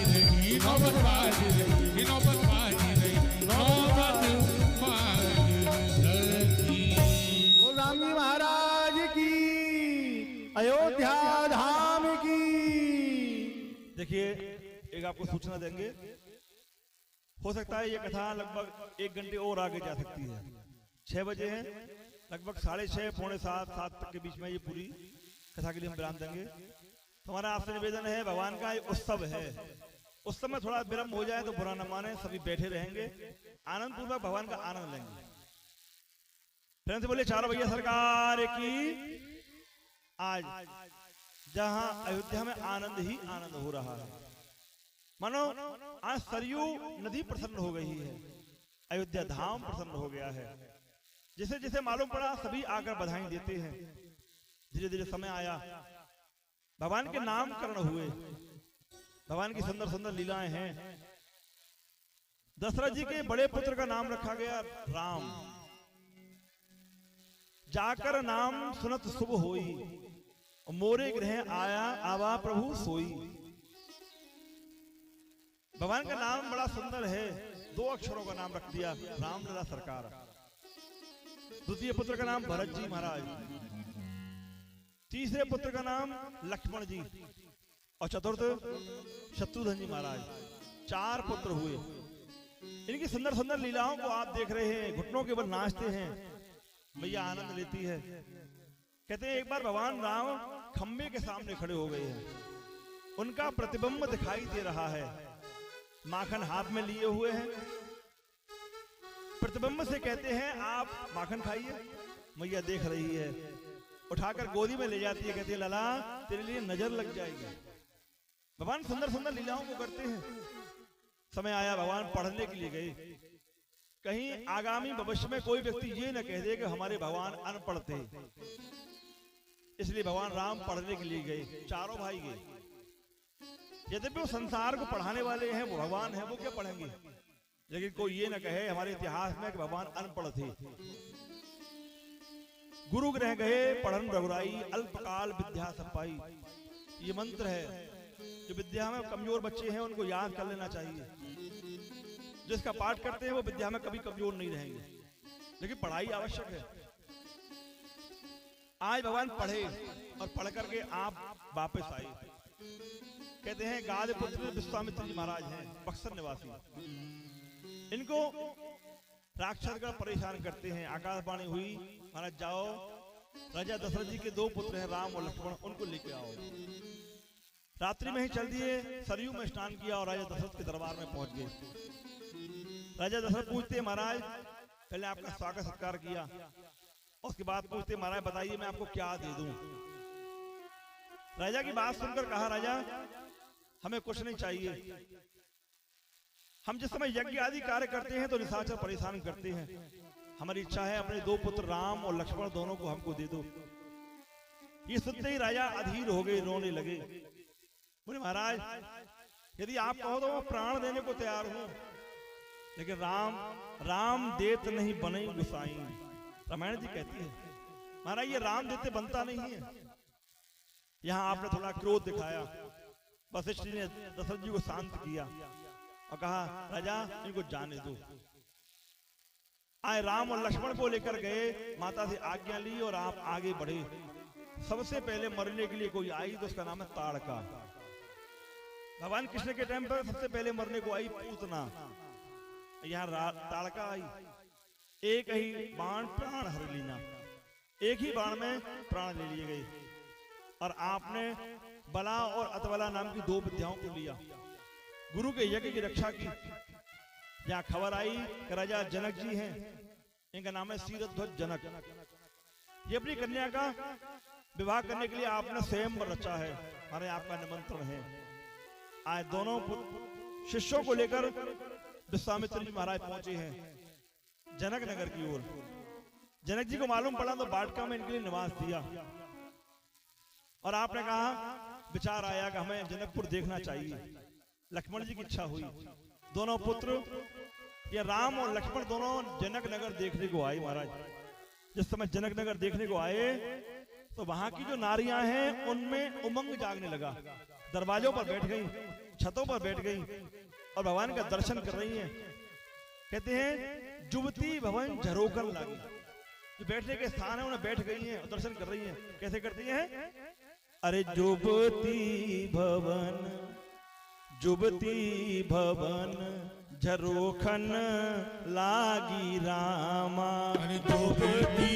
रही, नौबत बाजी रही, नौबत बाजी रही, नौबत बाजी रही। बोल राम जी महाराज की, अयोध्या धाम की। देखिए एक आपको सूचना देंगे, हो सकता है ये कथा लगभग 1 घंटे और आगे जा सकती है। 6 बजे है, लगभग 6:30 पौने 7 तक के बीच में ये पूरी कथा के लिए हम विराम देंगे। हमारा आपसे निवेदन है, भगवान का एक उत्सव है, उत्सव में थोड़ा विलम्ब हो जाए तो बुरा न माने, सभी बैठे रहेंगे, आनंद पूर्वक भगवान का आनंद लेंगे। फिर से बोले चारों भैया सरकार की। आज जहां अयोध्या में आनंद ही आनंद हो रहा है, मानो आज सरयू नदी प्रसन्न हो गई है, अयोध्या धाम प्रसन्न हो गया है। जिसे जिसे मालूम पड़ा सभी आकर बधाई देते हैं। धीरे धीरे समय आया, भगवान के नामकरण हुए, भगवान की सुंदर सुंदर लीलाएं हैं। दशरथ जी के बड़े पुत्र का नाम रखा गया राम। जाकर नाम सुनत शुभ होई, मोरे गृह आया आवा प्रभु सोई। भगवान का नाम बड़ा सुंदर है, 2 अक्षरों का नाम रख दिया, रामलला सरकार। द्वितीय पुत्र का नाम भरत जी महाराज, तीसरे पुत्र का नाम लक्ष्मण जी और चतुर्थ शत्रुघ्न जी महाराज। 4 पुत्र हुए। इनकी सुंदर सुंदर लीलाओं को आप देख रहे हैं, घुटनों के बल नाचते हैं, मैया आनंद लेती है। कहते हैं एक बार भगवान राम खंबे के सामने खड़े हो गए हैं, उनका प्रतिबिंब दिखाई दे रहा है, माखन हाथ में लिए हुए हैं। प्रतिबिंब से कहते हैं आप माखन खाइए। मैया देख रही है, उठाकर गोदी में ले जाती है, कहती है लला तेरे लिए नजर लग जाएगी। भगवान सुंदर सुंदर लीलाओं को करते हैं। समय आया, भगवान पढ़ने के लिए गए। कहीं आगामी भविष्य में कोई व्यक्ति ये न कह दे कि हमारे भगवान अनपढ़ थे, इसलिए भगवान राम पढ़ने के लिए गए। चारों भाई गए। यद्यपि वो संसार को पढ़ाने वाले हैं, वो भगवान हैं, वो क्या पढ़ेंगे, लेकिन कोई ये न कहे हमारे इतिहास में कि भगवान अनपढ़ थे। गुरु गृह गए पढ़न रघुराई, अल्पकाल विद्या सपाई। ये मंत्र है, जो विद्या में कमजोर बच्चे हैं उनको याद कर लेना चाहिए। जिसका पाठ करते हैं वो विद्या में कभी कमजोर नहीं रहेंगे, लेकिन पढ़ाई आवश्यक है। आज भगवान पढ़े और पढ़ करके आप वापस आए। कहते हैं गाद पुत्र विश्वामित्र जी महाराज हैं, बक्सर निवासी। इनको राक्षस गण परेशान करते हैं। आकाशवाणी हुई, महाराज जाओ, राजा दशरथ जी के 2 पुत्र हैं राम और लक्ष्मण, उनको लेके आओ। रात्रि में ही चल दिए, सरयू में स्नान किया और राजा दशरथ के दरबार में पहुंच गए। राजा दशरथ पूछते महाराज, पहले आपका स्वागत सत्कार किया, उसके बाद पूछते महाराज बताइए मैं आपको क्या दे दूं। राजा की बात सुनकर कहा राजा हमें कुछ नहीं चाहिए, हम जिस समय यज्ञ आदि कार्य करते हैं तो निशाचर परेशान करते हैं, हमारी इच्छा है अपने 2 पुत्र राम और लक्ष्मण दोनों को हमको दे दो। ये सुनते ही राजा अधीर हो गए, रोने लगे। बोले महाराज यदि आप कहो तो मैं प्राण देने को तैयार हूं, लेकिन राम देत नहीं बने गुसाई। रामायण जी कहती है महाराज ये राम देते बनता नहीं है। यहां आपने थोड़ा क्रोध दिखाया, वशिष्ठ जी ने दशरथ जी को शांत किया और कहा राजा इनको जाने दो। आए राम और लक्ष्मण को लेकर गए, माता से आज्ञा ली और आप आगे बढ़े। सबसे पहले मरने के लिए कोई आई तो उसका नाम है ताड़का। भगवान कृष्ण के टाइम पर सबसे पहले मरने को आई पूतना, यहाँ ताड़का आई। एक ही बाण प्राण हर लीना, एक ही बाण में प्राण ले लिए गए। और आपने बला और अतबला नाम की 2 विद्याओं को लिया, गुरु के यज्ञ की रक्षा की। यहाँ खबर आई कि राजा जनक जी हैं, इनका नाम है शीरध्वज जनक। ये अपनी कन्या का विवाह करने के लिए आपने स्वयं रचा है, हमारे आपका निमंत्रण है। आज दोनों शिष्यों को लेकर विश्वामित्र जी महाराज पहुंचे हैं जनक नगर की ओर। जनक जी को मालूम पड़ा तो बाटका में इनके लिए निवास दिया और आपने कहा विचार आया कि हमें जनकपुर देखना चाहिए। लक्ष्मण जी की इच्छा हुई, दोनों पुत्र ये राम और लक्ष्मण दोनों जनक नगर देखने को आए। महाराज जिस समय जनक नगर देखने को आए तो वहां की जो नारियां हैं उनमें उमंग जागने लगा, दरवाजों पर बैठ गई। छतों पर बैठ गई और भगवान का दर्शन कर रही हैं। कहते हैं जुबती भवन झरोकन लागी, जो बैठने के स्थान है उन्हें बैठ गई हैं और दर्शन कर रही हैं। कैसे करती हैं? अरे जुबती भवन झरोखन लागी रामा। अरे जुबती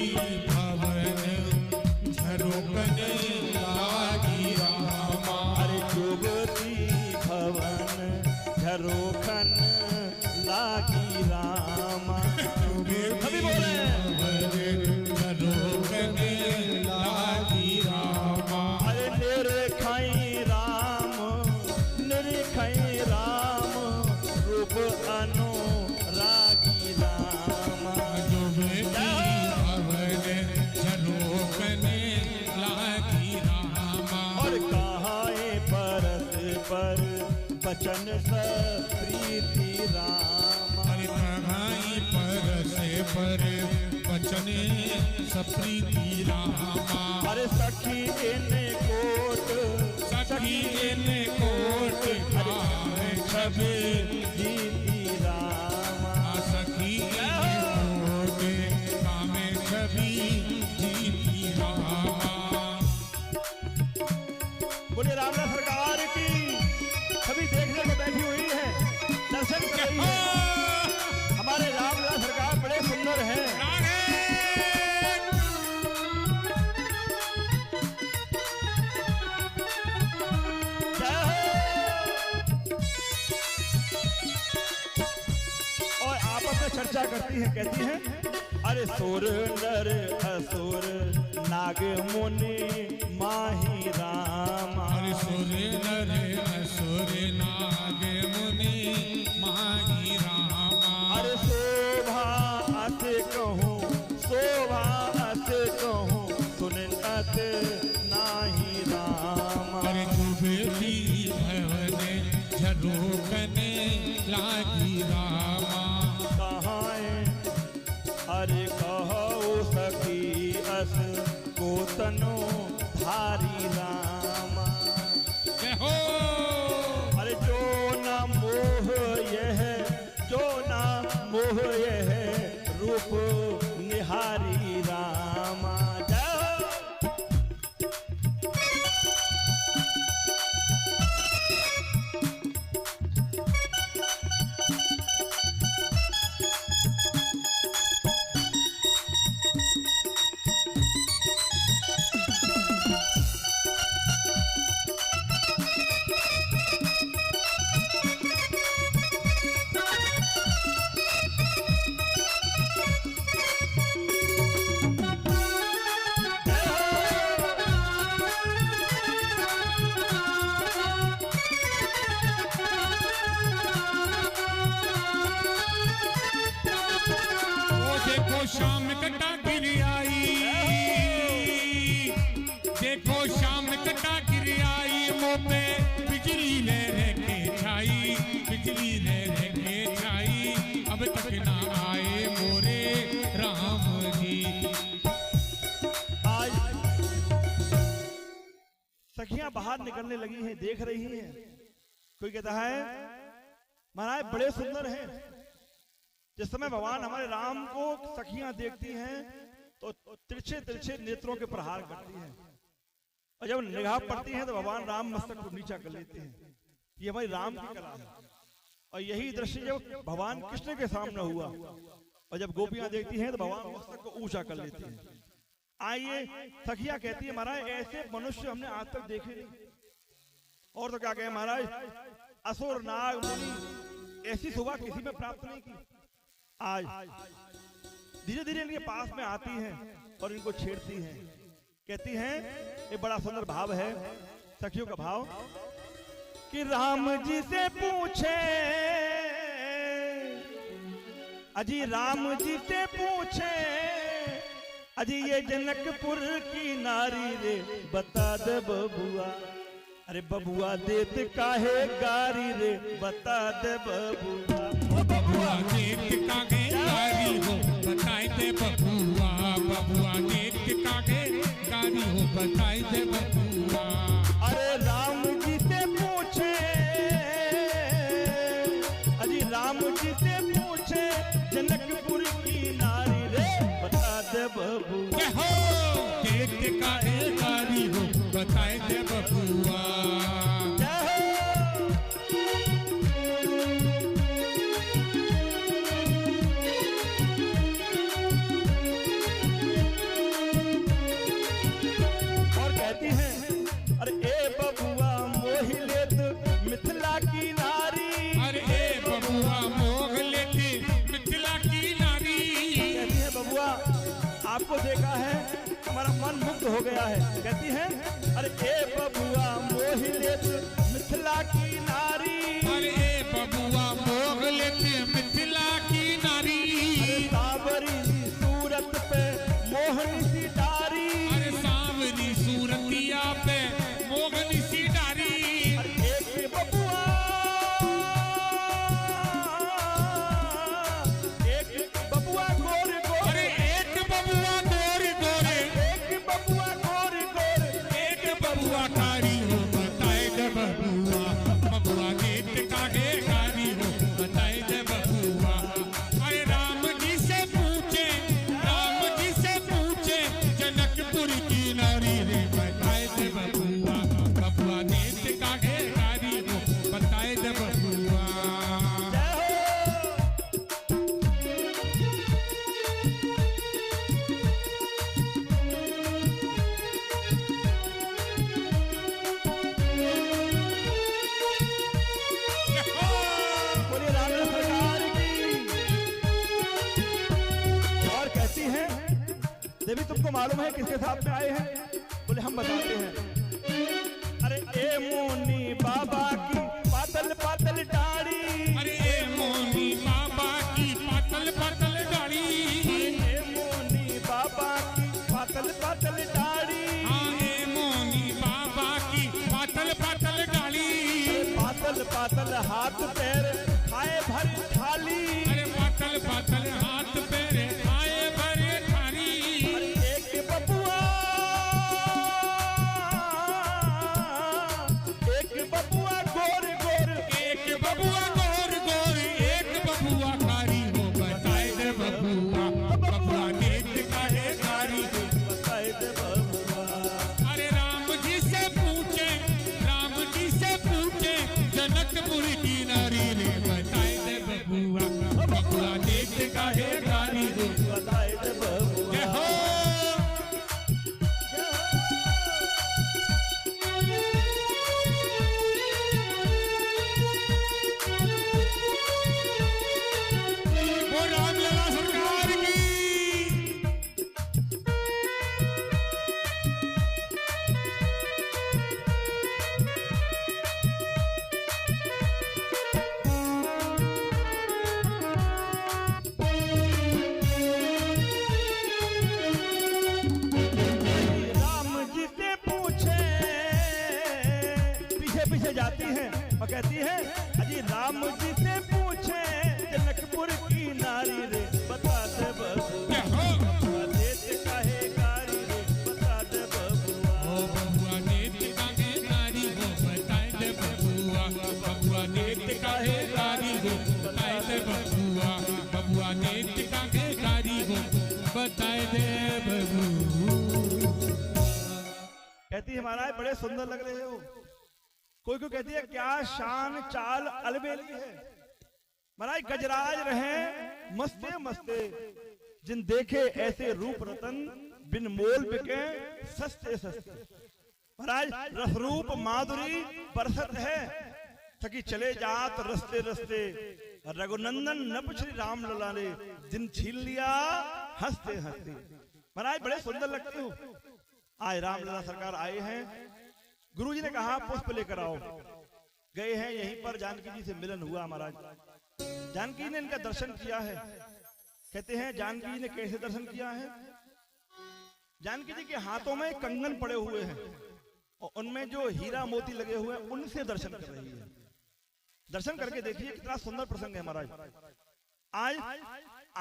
भवन झरोखन लागी रामा। अरे जुबती भवन झरोखन लागी रामा। सभी बोले झरोखन लागी रामा। अरे निरखाई राम रूप अनुरागी रामा। जुबती भवन झरोखन लागी रामा। और कहाए परस पर बचन प्रीति रामा। हरि कहाई परसे पर बचने सप्रीति रामा। अरे सखी इन कोट गावे छवि जीती रामा। सखी कोट गावे छवि जीती रामा। बोले रामदास सरकार की। सभी देखने को बैठी हुई है, दर्शन कर रही है। हमारे रामदास सरकार बड़े सुंदर हैं। चर्चा करती है, कहती हैं अरे सुर नर असुर नाग मुनि माही रामा। अरे सुर नर असुर नाग मुनि माही रामा। अरे शोभा अत कहूँ सुनत नाही रामा। अरे जुबती भवन झरोखन लागी रामा। अरे कहो सखी अस को तनो धारी रामा। हो अरे जो ना मोह यह रूप निहारी रामा। शाम कटा गिर आई, देखो शाम कटा गिर आई। मुँह पे बिजली लहर के छाई, बिजली लहर के छाई। अब तक ना आए मोरे राम जी। आज सखियां बाहर निकलने लगी हैं, देख रही हैं। कोई कहता है महाराज बड़े सुंदर हैं। जिस समय भगवान हमारे राम को सखियां देखती हैं तो तिरछे तिरछे नेत्रों के प्रहार करती हैं, और जब निगाह पड़ती है तो भगवान राम मस्तक को नीचा कर लेते हैं। ये हमारी राम की कला है। और यही दृश्य जब भगवान कृष्ण के सामने हुआ, और जब गोपियां देखती हैं तो भगवान मस्तक को ऊंचा कर लेते हैं। आइए सखियां कहती है महाराज ऐसे मनुष्य हमने आज तक देखे नहीं। और तो क्या कहे महाराज, असुर नाग मुनि ऐसी शोभा किसी में प्राप्त नहीं की। आज धीरे धीरे इनके पास में आती हैं और इनको छेड़ती हैं। कहती हैं, एक बड़ा सुंदर भाव है सखियों का भाव, कि राम जी से पूछे, अजी राम जी से पूछे, अजी ये जनकपुर की नारी रे बता दे बबुआ। अरे बबुआ देत काहे गारी रे बता दे बबुआ। बबुआ देत काहे गारी हो बताई दे बबुआ। बबुआ देत काहे गारी हो बताई दे बबुआ। अरे राम जी से पूछे, राम जी से पूछे जनकपुर की नारी रे बता दे बबू के हो देख काहे कारी हो बताए दे बबुआ और कहती हैं अरे ए बबुआ मोहि लेत मिथिला की नारी अरे ए बबुआ मोह लेती मिथिला की नारी कहती है बबुआ आपको देखा है हमारा मन मुग्ध हो गया है कहती है अरे ए बबुआ मोहि लेत मिथिला की नारी अरे ए बबुआ मोह लेती मिथिला की नारी अरे सावरी सूरत पे मोहनी सी डारी अरे सांवरी सूरतिया पे मोहनी सी डारी अरे एक बबुआ गोर गोर अरे एक बबुआ गोरे गोरे एक बबुआ गोर गोर एक बबुआ कारी हो बताए दे बबुआ बबुआ देख काहे कारी हो बताए दे बबुआ अरे राम जी से पूछे जनकपुर की नारी रे बताए दे बबुआ बबुआ देख काहे कारी हो बताए दे बबुआ बोलिए रामचंद्र सरकार की। और कहती हैं देवी तुमको मालूम है किसके साथ में आए हैं बोले हम बताते हैं अरे ए मोनी बाबा की पातल पातल डाड़ी अरे ए मोनी बाबा की पातल पातल गाड़ी ए मोनी बाबा की पातल पातल डाड़ी हाँ ए मोनी बाबा की पातल पातल गाड़ी पातल पातल हाथ पैर खाए भर थाली अरे पातल पातल हाथ पैर खाए भरे थारी एक बबुआ गोर गोर एक बबुआ गोर गोर एक बबुआ कारी हो बताए दे बबुआ बबुआ देख काहे कारी हो बताए दे बबुआ अरे राम जी से पूछे जनकपुर की नारी ने बताए दे बबुआ बबुआ देख काहे कारी हो बताए दे बबुआ के हो वो रामलला सरकार की राम जी से पूछे पीछे पीछे जाती हैं और कहती है अजी राम जी से पूछे जनकपुर की नारी रे बता दे बबुआ के हो देश काहे कारी रे बता दे बबुआ ओ बबुआ देख काहे कारी हो बताए दे बबुआ बबुआ देख काहे कारी हो बताए दे बबुआ बबुआ देख काहे कारी हो बताए दे बबुआ कहती है महाराज बड़े सुंदर लग रहे हो कोई को कहती है क्या शान चाल अलबेली है महाराज गजराज रहे मस्ते मस्ते जिन देखे ऐसे रूप रतन बिन मोल बिके सस्ते सस्ते महाराज रसरूप माधुरी बरसत है थकी चले जात रस्ते रस्ते रघुनंदन नप श्री राम लला ने जिन छीन लिया हंसते हंसते महाराज बड़े सुंदर लगते हो आज रामलला सरकार आए हैं गुरुजी ने कहा पुष्प लेकर आओ गए हैं यहीं पर जानकी जी से मिलन हुआ महाराज जानकी ने इनका दर्शन किया है कहते हैं जानकी जी ने कैसे दर्शन किया है जानकी जी के हाथों में कंगन पड़े हुए हैं और उनमें जो हीरा मोती लगे हुए हैं उनसे दर्शन कर रही है दर्शन करके देखिए कितना सुंदर प्रसंग है महाराज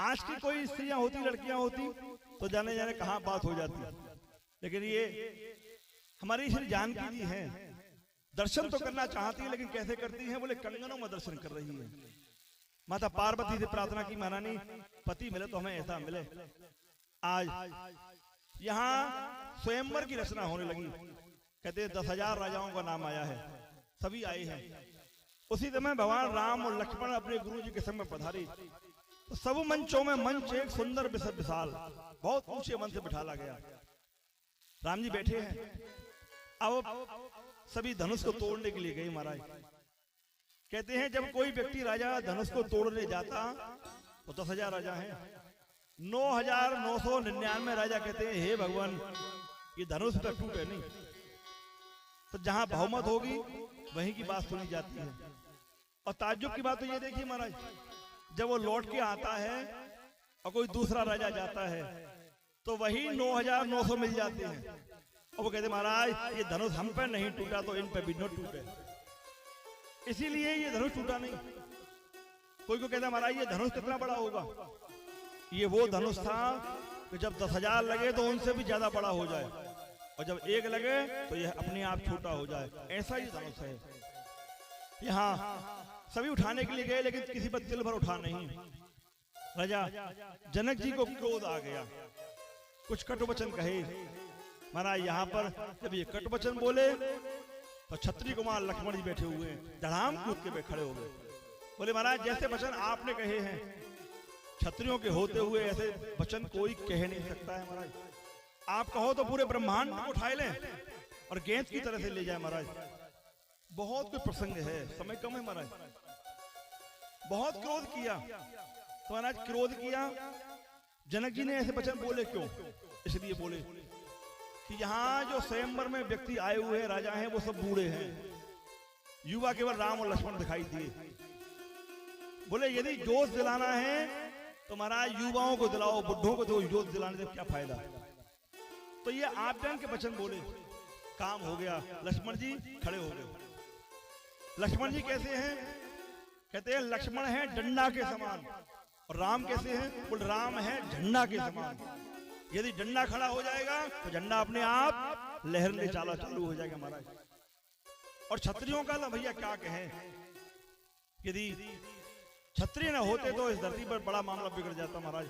आज की कोई स्त्रियां होती लड़कियां होती तो जाने जाने कहां बात हो जाती लेकिन ये हमारी श्री जानकी जी हैं दर्शन तो करना चाहती है लेकिन कैसे करती हैं बोले कंगनों में दर्शन कर रही है माता पार्वती से प्रार्थना की, महारानी पति मिले तो हमें ऐसा मिले। आज यहाँ स्वयंवर की रचना होने लगी। कहते हैं 10,000 राजाओं का नाम आया है, सभी आए हैं। उसी समय भगवान राम और लक्ष्मण अपने गुरु जी के संग में पधारे। तो सब मंचों में मंच एक सुंदर विशाल बहुत ऊंचे मंच से बिठाला गया। राम जी बैठे हैं। अब सभी धनुष को तोड़ने के लिए गए महाराज। कहते हैं जब कोई व्यक्ति राजा धनुष को तोड़ने जाता तो 10,000 राजा हैं, 9,999 राजा कहते हैं हे भगवान ये धनुष तो टूटे नहीं। तो जहां बहुमत होगी वहीं की बात सुनी जाती है। और ताज्जुब की बात तो ये देखिए महाराज, जब वो लौट के आता है और कोई दूसरा राजा जाता है तो वही 9,900 मिल जाते हैं। और वो कहते महाराज ये धनुष हम पे नहीं टूटा तो इन पे भी न टूटे, इसीलिए ये धनुष टूटा नहीं। कोई को कहता महाराज ये धनुष कितना बड़ा होगा, ये वो धनुष था कि जब 10,000 लगे तो उनसे भी ज्यादा बड़ा हो जाए, और जब एक लगे तो यह अपने आप छोटा हो जाए, ऐसा ही धनुष है। यहाँ सभी उठाने के लिए गए लेकिन किसी पर दिल भर उठा नहीं। राजा जनक जी को क्रोध आ गया, कुछ कटुवचन कहे। महाराज यहाँ पर जब ये कटुवचन बोले तो क्षत्रिय कुमार लक्ष्मण जी बैठे हुए हैं, धड़ाम कूद के खड़े हो गए। बोले महाराज जैसे वचन आपने कहे हैं क्षत्रियों के होते हुए ऐसे वचन कोई कह नहीं सकता है महाराज। आप कहो तो पूरे ब्रह्मांड को उठाए लें और गेंद की तरह से ले जाए महाराज। बहुत कोई प्रसंग है, समय कम है महाराज। बहुत क्रोध किया तो महाराज क्रोध किया। जनक जी ने ऐसे वचन बोले क्यों? इसलिए बोले कि यहाँ जो स्वयंवर में व्यक्ति आए हुए हैं राजा हैं वो सब बूढ़े हैं, युवा केवल राम और लक्ष्मण दिखाई दिए। बोले यदि जोश दिलाना है तो महाराज युवाओं को दिलाओ, बुढ़ों को तो जोश दिलाने से क्या फायदा। तो ये आप जान के वचन बोले, काम हो गया। लक्ष्मण जी खड़े हो गए। लक्ष्मण जी कैसे हैं? कहते हैं लक्ष्मण है डंडा के समान, और राम कैसे हैं? बोल राम है झंडा के समान। यदि डंडा खड़ा हो जाएगा तो झंडा अपने आप लहरने चालू हो जाएगा महाराज। और क्षत्रियों का ना भैया क्या कहें, यदि क्षत्रिय न होते तो इस धरती पर बड़ा मामला बिगड़ जाता महाराज।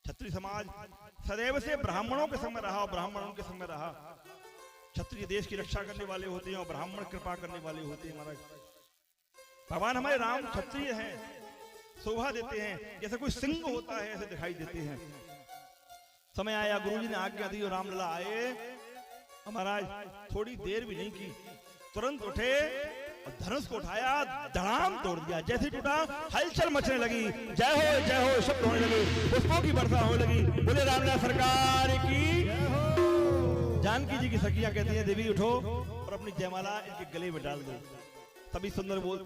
क्षत्रिय समाज सदैव से ब्राह्मणों के संग में रहा और ब्राह्मणों के संग में रहा। क्षत्रिय देश की रक्षा करने वाले होते हैं और ब्राह्मण कृपा करने वाले होते हैं महाराज। भगवान हमारे राम क्षत्रिय हैं, शोभा देते हैं, जैसे कोई सिंह होता है ऐसे दिखाई देते हैं। समय आया गुरुजी ने आज्ञा दी और रामलला आए। महाराज थोड़ी देर भी नहीं की, तुरंत उठे और धनुष को उठाया, धड़ाम तोड़ दिया। जैसे टूटा हलचल मचने लगी, जय हो शब्द होने लगे, पुष्पों की वर्षा होने लगी। बोले रामलला सरकार की। जानकी जी की सखियां कहती हैं देवी उठो और अपनी जयमाला इनके गले में डाल दो। तभी सुंदर बोल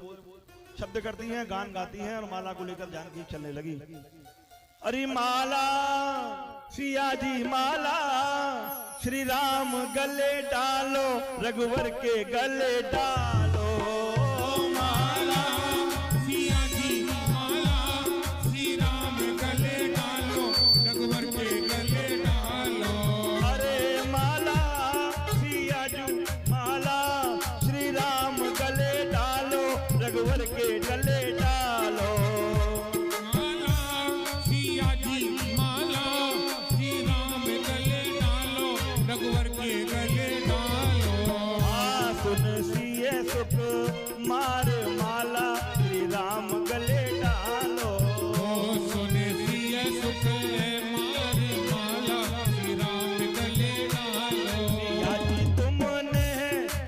शब्द करती हैं, गान गाती हैं और माला को लेकर जानकी चलने लगी। अरे माला सिया जी माला, श्री राम गले डालो, रघुवर के गले डालो। माला सिया जी माला, श्री राम गले डालो, रघुवर के गले डालो। अरे माला सिया जी माला, श्री राम गले डालो, रघुवर के गले डालो। मार माला श्री राम गले डालो। सुने सिया सुख मार माला श्री राम गले डालो। सिया जी तुमने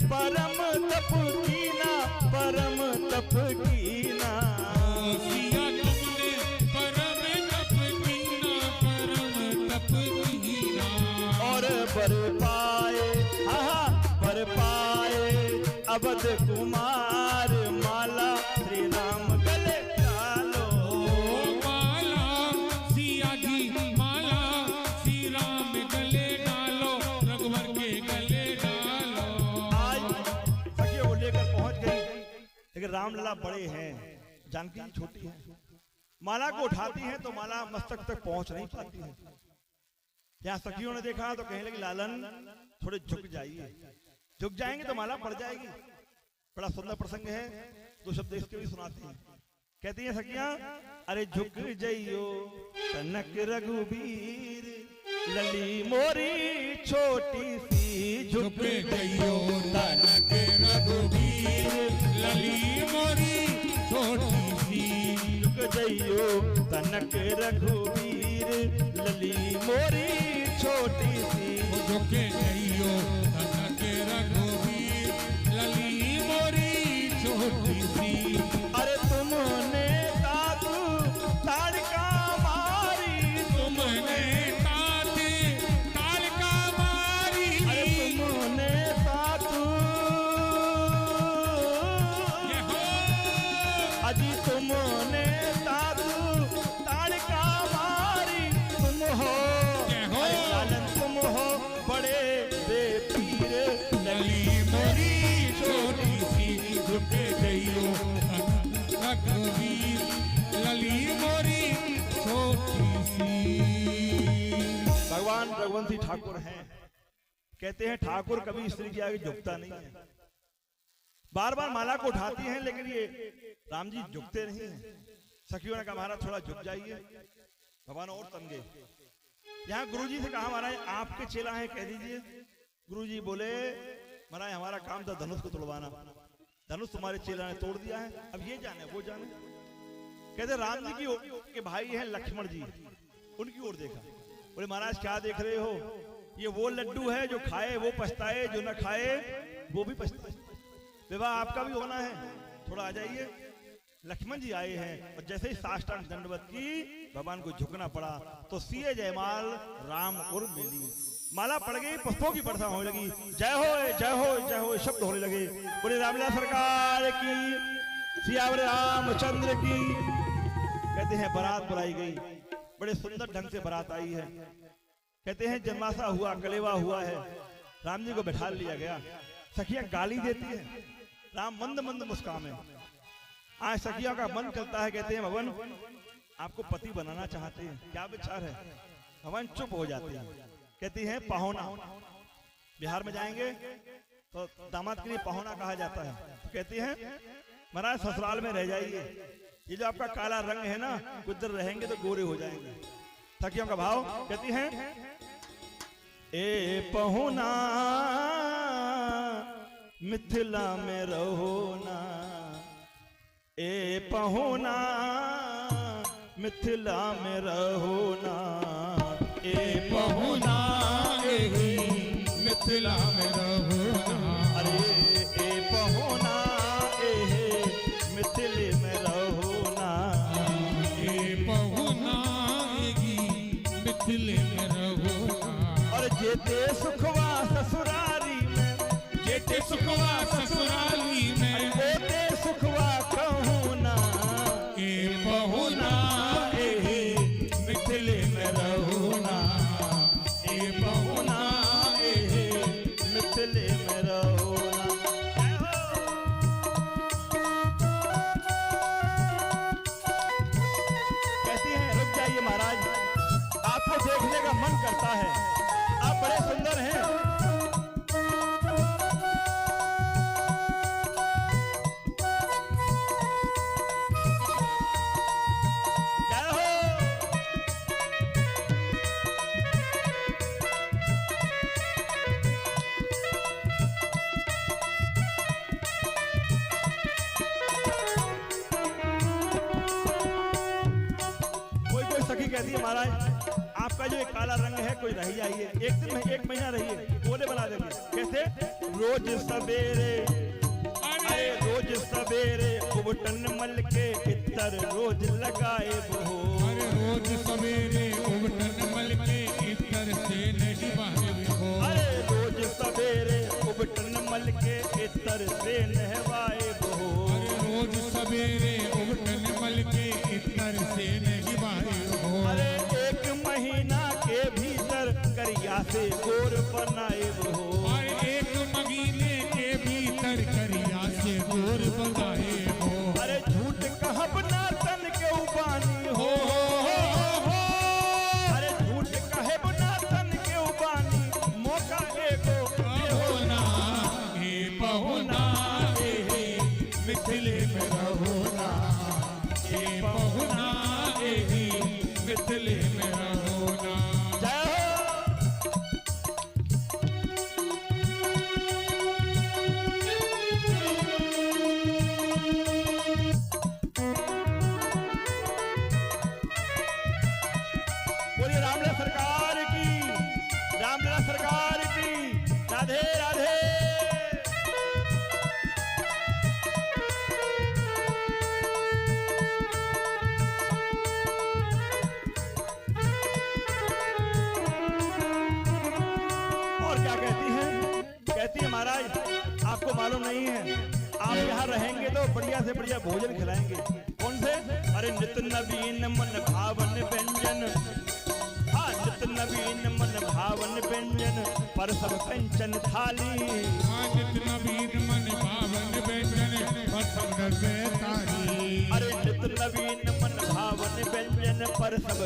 परम तप कीना, परम तप कीना। सिया तुमने परम तप कीना, परम तप कीना। और बर पाए बर पाए अवध कुमार, माला श्री राम गले डालो। माला सिया जी माला श्री राम गले डालो, रघुवर के गले डालो। आज सखियों को लेकर पहुंच गई, लेकिन रामलला बड़े हैं, जानकी जी छोटी है। माला को उठाती हैं तो माला मस्तक तक पहुंच नहीं पाती है। यहाँ सखियों ने देखा तो कहने लगी लालन थोड़े झुक जाइए। झुक जाएंगे तो माला पड़ जाएगी। बड़ा सुंदर प्रसंग है, दो शब्द इसके भी सुनाते हैं। कहती हैं सखियां, अरे झुक जइयो तनक रघुबीर, लली मोरी छोटी सी झुक गयो तनक रघुबीर, लली मोरी छोटी सी। झुक जइयो तनक रघुबीर, लली मोरी छोटी सी। झुक गयो तनक रघुबीर, लली मोरी छोटी सी। अरे तुमने ताकू ताड़का मारी, तुमने ताड़का मारी। अरे तुमने ताकू, ये हो अजी तुमने ताकू ताड़का मारी। तुम हो, ये हो अरे लालन तुम हो बड़े बेपीर, लली मोरी छोटी सी। झुक गयो रघुबीर, लली मोरी छोटी सी। भगवान रघुवंशी ठाकुर हैं। कहते हैं ठाकुर कभी स्त्री के आगे झुकता नहीं है। बार बार माला को उठाती हैं, लेकिन ये राम जी झुकते नहीं हैं। सखियों ने कहा महाराज थोड़ा झुक जाइए। भगवान और तन गए। यहाँ गुरुजी से कहा महाराज आपके चेला हैं, कह दीजिए। गुरुजी बोले महाराज हमारा काम था धनुष को तोड़वाना, धनुष तुम्हारे चेला ने तोड़ दिया है, अब ये जाने वो जाने। कहते राम जी के भाई हैं लक्ष्मण जी, उनकी ओर देखा। बोले महाराज क्या देख रहे हो, ये वो लड्डू है जो खाए वो पछताए, जो न खाए वो भी पछताए। विवाह आपका भी होना है, थोड़ा आ जाइए। लक्ष्मण जी आए हैं और जैसे ही साष्टांग दंडवत की, भगवान को झुकना पड़ा तो सीए जयमाल राम और मिली। माला पड़ गई, पुष्पों की वर्षा होने लगी। जय हो जय हो जय हो शब्द होने लगे। बोले रामलीला सरकार की, सियावर रामचंद्र की। कहते हैं बारात बुलाई गई, बड़े सुंदर ढंग से बारात आई है। कहते हैं जन्माशा हुआ, कलेवा हुआ है, राम जी को बैठा लिया गया। सखियां गाली देती है, राम मंद मंद मुस्कान है। आज सखियों का मन चलता है, कहते हैं भगवान आपको पति बनाना चाहते हैं, क्या विचार है। भगवान चुप हो जाते हैं। कहती हैं पहुना, बिहार में जाएंगे तो दामाद के लिए पहुना कहा जाता है। तो कहती हैं महाराज ससुराल में रह जाइए, ये जो आपका काला रंग है ना, कुछ देर रहेंगे तो गोरे हो जाएंगे। सखियों का भाव। कहती हैं ए पहुना मिथिला में रहो ना, ए पहुना मिथिला में रहो ना, ए पहुना मिथिला में रहो ना। अरे ए पहुना मिथिले में रहो ना, ए पहुना मिथिले में रहो ना। और जेते सुखवा ससुरारी में, जेते सुखवा ससुराली में, जेते सुखवा कहूँ ना, ए पहुना मिथिले में रहो ना, ए पहुना मिथिले में रहो ना। कहती हैं रुक जाइए महाराज, आपको देखने का मन करता है, आप बड़े सुंदर हैं। कहती है महाराज आपका जो एक काला रंग है कोई रह जाइए, एक दिन में एक महीना रहिए, बोले बना देंगे। कैसे? रोज सवेरे, अरे रोज सवेरे उबटन मल के इतर रोज लगाए बहो, अरे रोज सवेरे उबटन मल के इतर से नहीं बाहर हो, अरे रोज सवेरे उबटन मल के इतर से नहवाए बहो, अरे रोज सवेरे उबटन मल के इतर से नहीं बाहर हो, अरे एक महीना के भीतर करिया से गोर बनाए बहो, और एक महीने के भीतर करिया से गोर बनाए हो, अरे झूठ कहब ना तन के उबानी हो, अरे झूठ कहब ना तन के उबानी, मौका एगो हो ना हे पहुना मिथिले में रहो ना, यहाँ रहेंगे तो बढ़िया से बढ़िया भोजन खिलाएंगे। कौन से? अरे नित नवीन मन भावन व्यंजन, हाँ नित नवीन मन भावन व्यंजन पर सब कंचन थाली। नित नवीन मन भावन व्यंजन पर सब थाली। अरे नित नवीन मन भावन व्यंजन पर सब